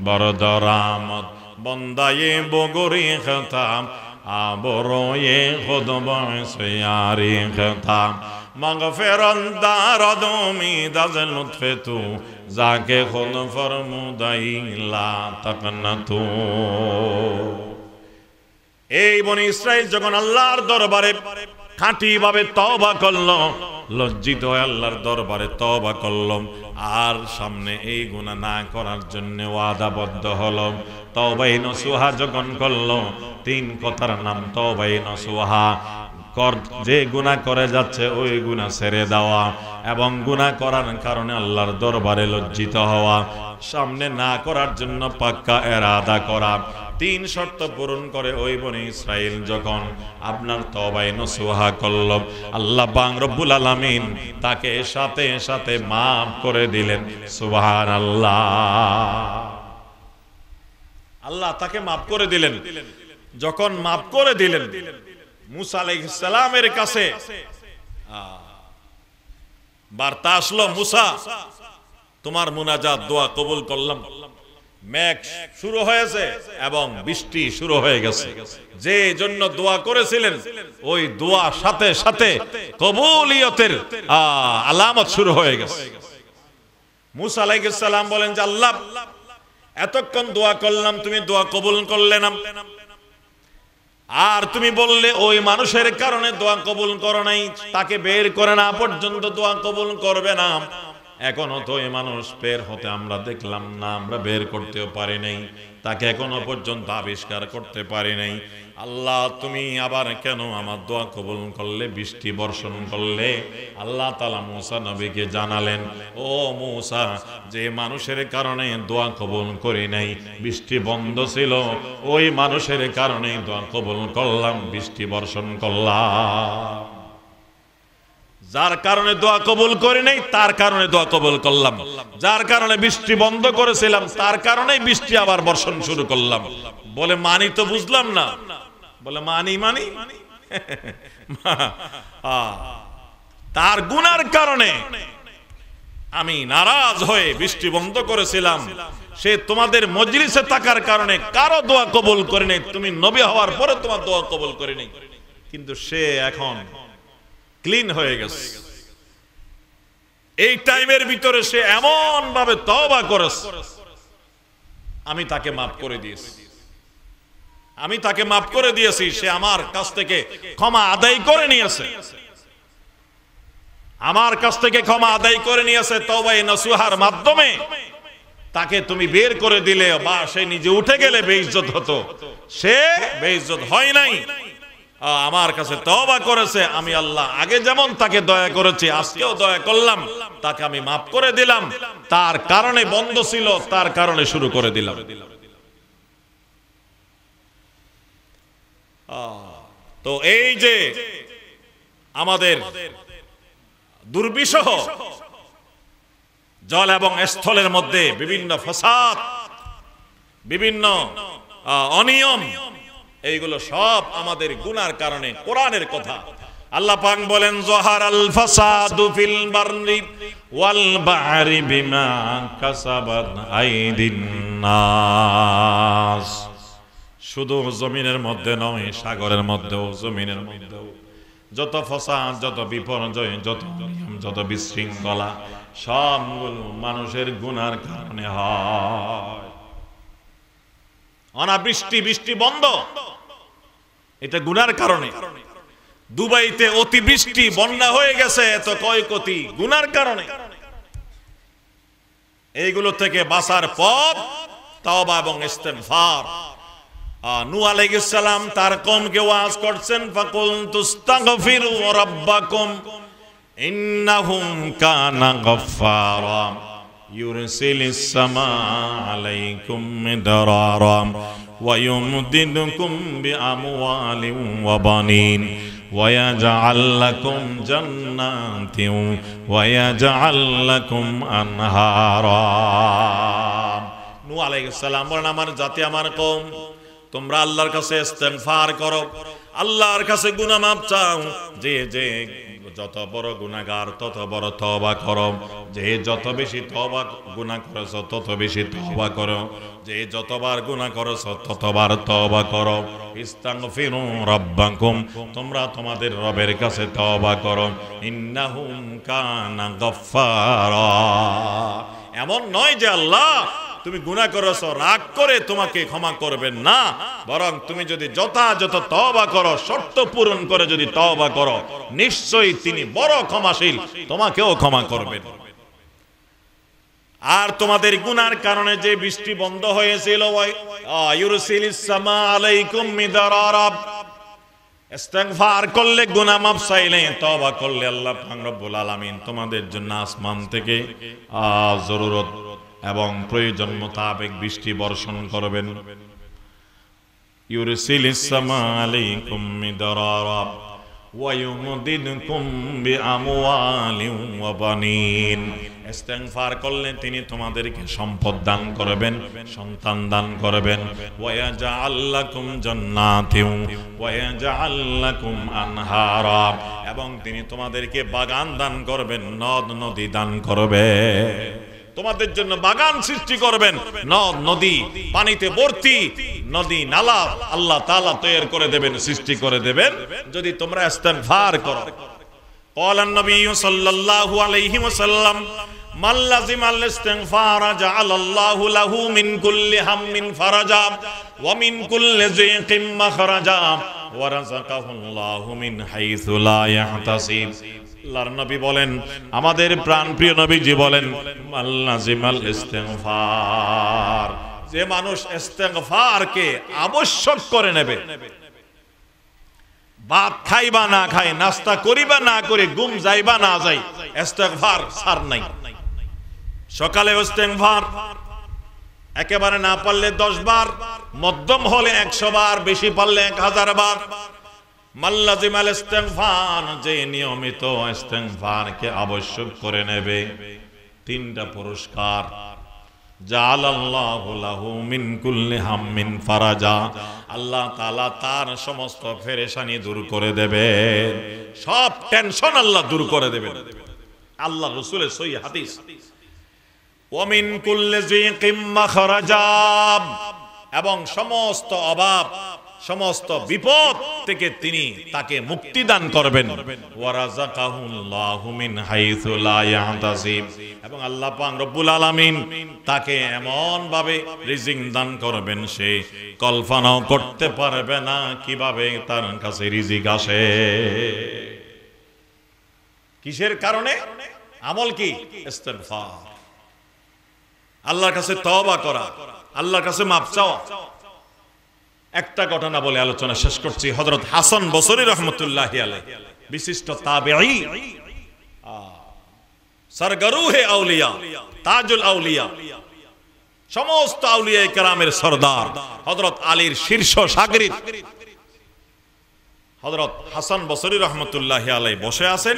बरदरामत बंदाये बोगुरी खताम आबरोये खुद बसे यारी खताम मगफिरत दारद उम्मीद अज़ लुत्फ़े तू जाके खुद फरमुदाई ला तकनतू। এই বনি ইসরাইল যখন আল্লাহর দরবারে খাঁটি ভাবে তওবা করলো, লজ্জিত হয়ে আল্লাহর দরবারে তওবা করলো, আর সামনে এই গুনাহ না করার জন্য ওয়াদাবদ্ধ হলো। তওবায়ে নসুহা যখন করলো, 3 কথার নাম তওবায়ে নসুহা। যে গুনাহ করে যাচ্ছে ওই গুনাহ ছেড়ে দেওয়া, এবং গুনাহ করার কারণে আল্লাহর দরবারে লজ্জিত হওয়া, সামনে না করার জন্য পাক্কা ইরাদা করা। 3 শর্ত পূরণ করে ওই বনি ইসরাইল যখন আপনার তওবায়ে নসুহা করল, আল্লাহ পাক রব্বুল আলামিন তাকে সাথে সাথে maaf করে দিলেন। সুবহানাল্লাহ। আল্লাহ তাকে maaf করে দিলেন। যখন maaf করে দিলেন, মুসা আলাইহিস সালামের কাছে বার্তা আসলো, মুসা তোমার মুনাজাত দোয়া কবুল করলাম। মেঘ শুরু হয়েছে এবং বৃষ্টি শুরু হয়ে গেছে। যে জন্য দোয়া করেছিলেন ওই দোয়া সাথে সাথে কবুলিয়তের আলামত শুরু হয়ে গেছে। মুসা আলাইহিস সালাম বলেন যে আল্লাহ এতক্ষণ দোয়া করলাম, তুমি দোয়া কবুল করলে না, আর তুমি বললে ওই মানুষের কারণে দোয়া কবুল করো নাই, তাকে বের করে না পর্যন্ত দোয়া কবুল করবে না। এখনো তো এই মানুষ বের হতে আমরা দেখলাম না, আমরা বের করতেও পারি নাই, তাকে এখনো পর্যন্ত আবিষ্কার করতে পারি নাই। আল্লাহ তুমি আবার কেন আমার দোয়া কবুল করলে, বৃষ্টি বর্ষণ করলে? আল্লাহ তাআলা মুসা নবীকে জানালেন, ও মুসা, যে মানুষের কারণে দোয়া কবুল করি নাই, বৃষ্টি বন্ধ ছিল, ওই মানুষের কারণে দোয়া কবুল করলাম, বৃষ্টি বর্ষণ করলাম। যার কারণে দোয়া কবুল করি নাই তার কারণে দোয়া কবুল করলাম, যার কারণে বৃষ্টি বন্ধ করেছিলাম তার কারণেই বৃষ্টি আবার বর্ষণ শুরু করলাম। বলে মানি তো বুঝলাম না। বলে মানি তার গুনার কারণে আমি নারাজ হয়ে বৃষ্টি বন্ধ করেছিলাম, সে তোমাদের মজলিসে থাকার কারণে কারো দোয়া কবুল করে নাই, তুমি নবী হওয়ার পরে তোমার দোয়া কবুল করে নাই। কিন্তু সে এখন ক্লিন হয়ে গেছে। এই টাইমের ভিতরে সে এমন ভাবে তওবা করেছে, আমি তাকে মাফ করে দিয়েছি, আমি তাকে মাফ করে দিয়েছি। সে আমার কাছ থেকে ক্ষমা আদায় করে নিয়েছে, আমার কাছ থেকে ক্ষমা আদায় করে নিয়েছে তওবায়ে নসুহার মাধ্যমে। তাকে তুমি বের করে দিলে বা সে নিজে উঠে গেলে বেইজ্জত হতো, সে বেইজ্জত হয় নাই, আমার কাছে তওবা করেছে। আমি আল্লাহ আগে যেমন তাকে দয়া করেছি আজকেও দয়া করলাম, তাকে আমি মাফ করে দিলাম। তার কারণে বন্ধ ছিল, তার কারণে শুরু করে দিলাম। তো এই যে আমাদের দুর্বিষহ জল এবং স্থলের মধ্যে বিভিন্ন ফাসাদ, বিভিন্ন অনিয়ম, এইগুলো সব আমাদের গুনার কারণে। কোরআনের কথা আল্লাহ পাক বলেন, যাহারাল ফাসাদু ফিল বাররি ওয়াল বাহরি বিমা কাসাবাত আইদিন নাস। শুধু জমিনের মধ্যে নয়, সাগরের মধ্যেও, জমিনের মধ্যেও যত ফসাদ, যত বিপর্যয়, যত নিয়ম, যত বিশৃঙ্খলা সবগুলো মানুষের গুনার কারণে হয়। অনাবৃষ্টি, বৃষ্টি বন্ধ, এটা গুনার কারণে। দুবাইতে অতিবৃষ্টি, বন্যা হয়ে গেছে, এত ক্ষয়ক্ষতি গুনার কারণে। এইগুলো থেকে বাঁচার পথ তওবা এবং ইস্তেগফার। নূহ আলাইহিস সালাম তার কওমকে ওয়াজ করছেন, ফাকুলতুস্তাগফিরু রাব্বাকুম ইন্নাহু কানা গফফারা ইউরসিলিস সামাআ আলাইকুম মিদরারা ওয়া ইউমদিদুকুম বিআমওয়ালিন ওয়া বানিন ওয়া ইয়াজআল লাকুম জান্নাতিন ওয়া ইয়াজআল লাকুম আনহারা। নূহ আলাইহিস সালাম বলেন, আমার জাতি, আমার কওম, তোমরা আল্লাহর কাছে ইস্তেগফার করো, আল্লাহর কাছে গুনাহ মাফ চাও। যে যে যত বড় গুনাহগার তত বড় তওবা করো, যে যত বেশি তওবা গুনাহ করেছো তত বেশি তওবা করো, যে যতবার গুনাহ করেছো ততবার তওবা করো। ইস্তাগফিরু রাব্বাকুম, তোমরা তোমাদের রবের কাছে তওবা করো। ইন্নাহু কানা গফফারা, এমন নয় যে আল্লাহ তুমি গুনাহ করেছো রাগ করে তোমাকে ক্ষমা করবেন না, বরং তুমি যদি যথাযথ তওবা করো, শর্ত পূরণ করে যদি তওবা করো, নিশ্চয়ই তিনি বড় ক্ষমাশীল, তোমাকেও ক্ষমা করবেন। আর তোমাদের গুনার কারণে যে বৃষ্টি বন্ধ হয়েছিল, ইউরসিলিস সামা আলাইকুম মিদরারা, ইস্তেগফার করলে, গুনাহ মাফ চাইলে, তওবা করলে আল্লাহ পাক রব্বুল আলামিন তোমাদের জন্য আসমান থেকে জরুরত এবং প্রয়োজন মোতাবেক বৃষ্টি বর্ষণ করবেন। ইউরসিলিস সামা আলাইকুম মিদরারা ওয়া ইউমদিদুকুম বিআমওয়ালিন ওয়া বানিন, ইস্তেগফার করলে তিনি তোমাদেরকে সম্পদ দান করবেন, সন্তান দান করবেন। ওয়া ইয়াজআল লাকুম জান্নাতিন ওয়া ইয়াজআল লাকুম আনহারা, এবং তিনি তোমাদেরকে বাগান দান করবেন, নদ নদী দান করবেন। তোমাদের জন্য বাগান সৃষ্টি করবেন, নদ নদী পানিতে ভর্তি নদী নালা আল্লাহ তাআলা তৈরি করে দেবেন, সৃষ্টি করে দেবেন, যদি তোমরা ইস্তেগফার করো। قال النبي صلى الله عليه وسلم من لزم الاستغفار جعل الله له من كل هم فرجا ومن كل ضيق مخرجا ورزقه الله من حيث لا يحتسب। আল্লাহর নবী বলেন, আমাদের প্রাণপ্রিয় নবীজি বলেন, মান লাজিমাল ইস্তেগফার, যে মানুষ ইস্তেগফারকে আবশ্যক করে নেবে, ভাত খাইবা না খাই, নাস্তা করিবা না করে, ঘুম যাইবা না যাই, ইস্তেগফার ছাড় নাই। সকালে ইস্তেগফার, একেবারে না পারলে 10 বার, মধ্যম হলে 100 বার, বেশি পারলে 1000 বার। মাল্লাজিমাল ইস্তেগফার, যে নিয়মিত ইস্তেগফারকে আবশ্যক করে নেবে, 3টা পুরস্কার। জাআলাল্লাহু লাহু মিন কুল্লি হাম্মিন ফারাজা, আল্লাহ তাআলা তার সমস্ত পেরেশানি দূর করে দেবেন, সব টেনশন আল্লাহ দূর করে দেবেন। আল্লাহ রাসূলের সহিহ হাদিস, ওয়া মিন কুল্লি যিকিম মাখরাজা, এবং সমস্ত অভাব, সমস্ত বিপদ থেকে তিনি তাকে মুক্তি দান করবেন। ওয়া রাযাকাহুল্লাহু মিন হাইসু লা ইয়াহতাসিব, এবং আল্লাহ পাক রব্বুল আলামিন তাকে এমন ভাবে রিজিক দান করবেন, সে কল্পনাও করতে পারবে না কিভাবে তার কাছে রিজিক আসে। কিসের কারণে? আমল কি? ইস্তেগফার, আল্লাহর কাছে তওবা করা, আল্লাহর কাছে মাফ চাওয়া। একটা ঘটনা বলে আলোচনা শেষ করছি। হযরত হাসান বসরি রাহমাতুল্লাহি আলাইহি, বিশিষ্ট তাবেঈ, সরগরুহে আউলিয়া, তাজুল আউলিয়া, সমস্ত আউলিয়ায়ে কেরামের সরদার, হযরত আলীর শীর্ষ শাগরিদ হযরত হাসান বসরি রাহমাতুল্লাহি আলাইহি বসে আছেন,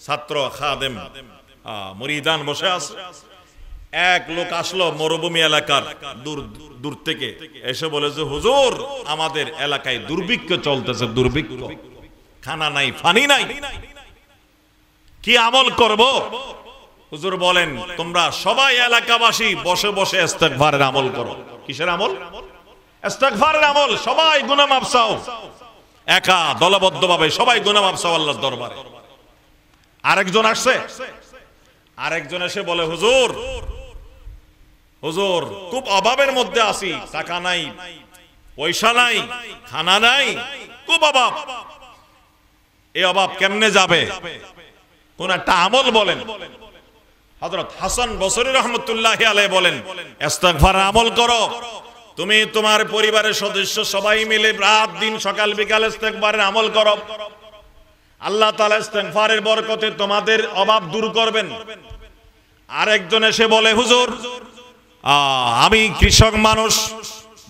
ছাত্র খাদেম মুরিদান বসে আছে। এক লোক আসলো মরুভূমি এলাকার, দূর দূর থেকে এসে বলে যে, হুজুর, আমাদের এলাকায় দুর্ভিক্ষ চলতেছে, দুর্ভিক্ষ, খানা নাই, পানি নাই, কি আমল করব? হুজুর বলেন, তোমরা সবাই এলাকাবাসী বসে বসে ইস্তেগফারের আমল করো। কিসের আমল? ইস্তেগফারের আমল। সবাই গুনাহ মাফ চাও, একা দলবদ্ধভাবে সবাই গুনাহ মাফ চাও আল্লাহর দরবারে। আরেকজন আসছে, আরেকজন এসে বলে হুজুর হুজুর খুব অভাবের মধ্যে আছি, টাকা নাই, পয়সা নাই, খানা নাই, খুব অভাব। এই অভাব কেমনে যাবে? কোন একটা আমল বলেন। হযরত হাসান বসরি রাহমাতুল্লাহি আলাইহি বলেন, ইস্তিগফার আমল করো। তুমি তোমার পরিবারের সদস্য সবাই মিলে রাত দিন সকাল বিকাল ইস্তিগফারের আমল করো। আল্লাহ তাআলা ইস্তিগফারের বরকতে তোমাদের অভাব দূর করবেন। আরেকজন এসে বলে হুজুর আমি কৃষক মানুষ,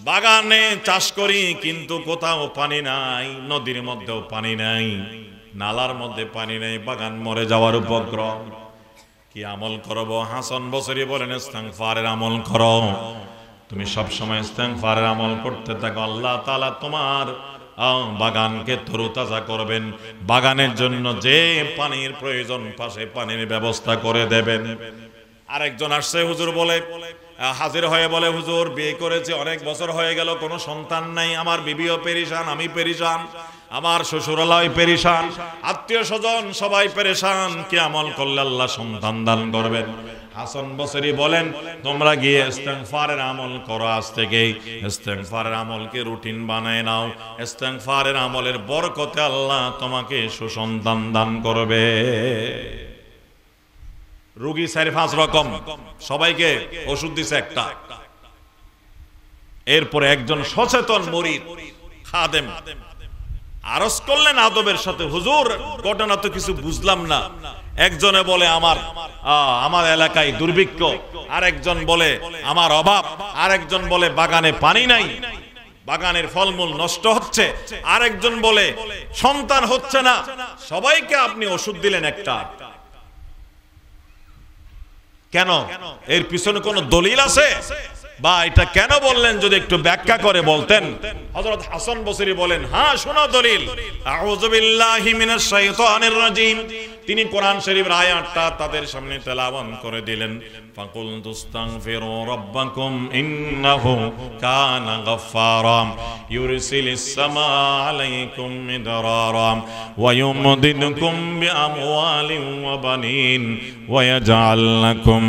বাগানে চাষ করি, কিন্তু কোথাও পানি নাই, নদীর মধ্যেও পানি নাই, নালার মধ্যে পানি নাই, বাগান মরে যাওয়ার উপক্রম, কি আমল করব? হাসান বসরি বলেন ইস্তিগফারের আমল করো। তুমি সব সময় ইস্তিগফারের আমল করতে থাকো, আল্লাহ তাআলা তোমার বাগানকে তরুতাজা করবেন। বাগানের জন্য যে পানির প্রয়োজন পাশে পানির ব্যবস্থা করে দেবেন। আরেকজন আসছে হুজুর বলে, হাজির হয়ে বলে হুজুর বিয়ে করেছে, অনেক বছর হয়ে গেল, কোনো সন্তান নাই, আমার বিবিও পেরেশান, আমি পেরেশান, আমার শ্বশুরালয় পেরেশান, আত্মীয় স্বজন সবাই পেরেশান, কি আমল করলে আল্লাহ সন্তান দান করবেন? হাসান বসরি বলেন তোমরা গিয়ে ইস্তিগফারের আমল করো, আজ থেকে ইস্তিগফারের আমলকে রুটিন বানায় নাও। ইস্তিগফারের আমলের বরকতে আল্লাহ তোমাকে সুসন্তান দান করবে। রোগী 4-5 রকম, সবাইকে ওষুধ দিছে একটা। এরপরে একজন সচেতন মুরিদ খাদেম আরজ করলেন আদবের সাথে, হুজুর ঘটনা তো কিছু বুঝলাম না। একজনে বলে আমার এলাকায় দুর্ভিক্ষ, আরেকজন বলে আমার অভাব, আরেকজন বলে বাগানে পানি নাই, বাগানের ফলমূল নষ্ট হচ্ছে, আরেকজন বলে সন্তান হচ্ছে না। সবাইকে আপনি ওষুধ দিলেন একটা, কেন? এর পিছনে কোনো দলিল আছে? বা এটা কেন বললেন যদি একটু ব্যাখ্যা করে বলতেন। হযরত হাসান বসরি বলেন, হ্যাঁ শোনো দলিল। আউযু বিল্লাহি মিনাশ শাইতানির রাজিম। তিনি কোরআন শরীফের আয়াতটা তাদের সামনে তেলাওয়াত করে দিলেন। ফাকুল তুস্তাগফিরু রাব্বাকুম ইন্নাহু কানা গাফফারা ইউরসিলিস সামাআ আলাইকুম মিদরারা ওয়া ইউমদিদকুম বিআমওয়ালিন ওয়া বানিন ওয়া ইয়াজআল লাকুম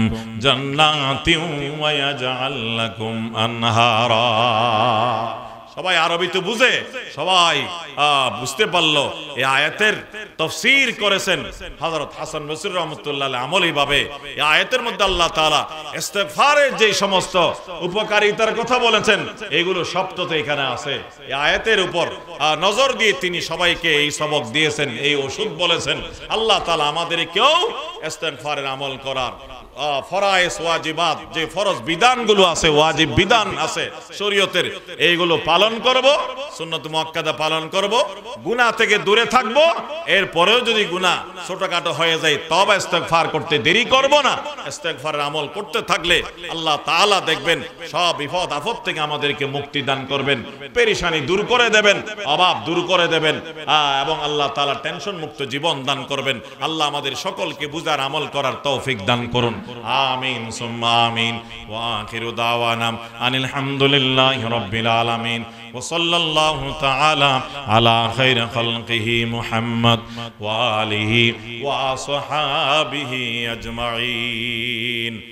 জান্নাতিন ওয়া ইয়াজআল লাকুম আনহারা। সবাই আরবি তো বুঝে, সবাই বুঝতে পারলো। এই আয়াতের তাফসীর করেছেন হযরত হাসান বসরি রাহমাতুল্লাহ আলাইহি আমলি ভাবে। এই আয়াতের মধ্যে আল্লাহ তাআলা ইস্তিগফারের যে সমস্ত উপকারিতার কথা বলেছেন, এগুলো সব তো এখানে আছে। এই আয়াতের উপর নজর দিয়ে তিনি সবাইকে এই সবক দিয়েছেন, এই ওষুধ বলেছেন। আল্লাহ তাআলা আমাদেরকেও ইস্তিগফারের আমল করার ফরায়েজ ওয়াজিবাত, যে ফরজ বিধানগুলো আছে, ওয়াজিব বিধান আছে শরীয়তের, এইগুলো পালন করব, সুন্নাত মুআক্কাদা পালন করব, গুনাহ থেকে দূরে থাকব। এরপরেও যদি গুনাহ ছোটখাটো হয়ে যায়, তওবা ইস্তিগফার করতে দেরি করব না। ইস্তিগফারের আমল করতে থাকলে আল্লাহ তাআলা দেখবেন সব বিপদ আপদ থেকে আমাদেরকে মুক্তি দান করবেন, পেরেশানি দূর করে দেবেন, অভাব দূর করে দেবেন, এবং আল্লাহ তাআলা টেনশন মুক্ত জীবন দান করবেন। আল্লাহ আমাদের সকলকে বুঝার আমল করার তৌফিক দান করুন। আমিন সুম্মা আমিন। ওয়া আখিরু দাওয়ানা আনিল হামদুলিল্লাহি রাব্বিল আলামিন ওয়া সাল্লাল্লাহু তাআলা আলা খাইরি খালকিহি মুহাম্মদ ওয়া আলিহি ওয়া আসহাবিহি আজমাইন।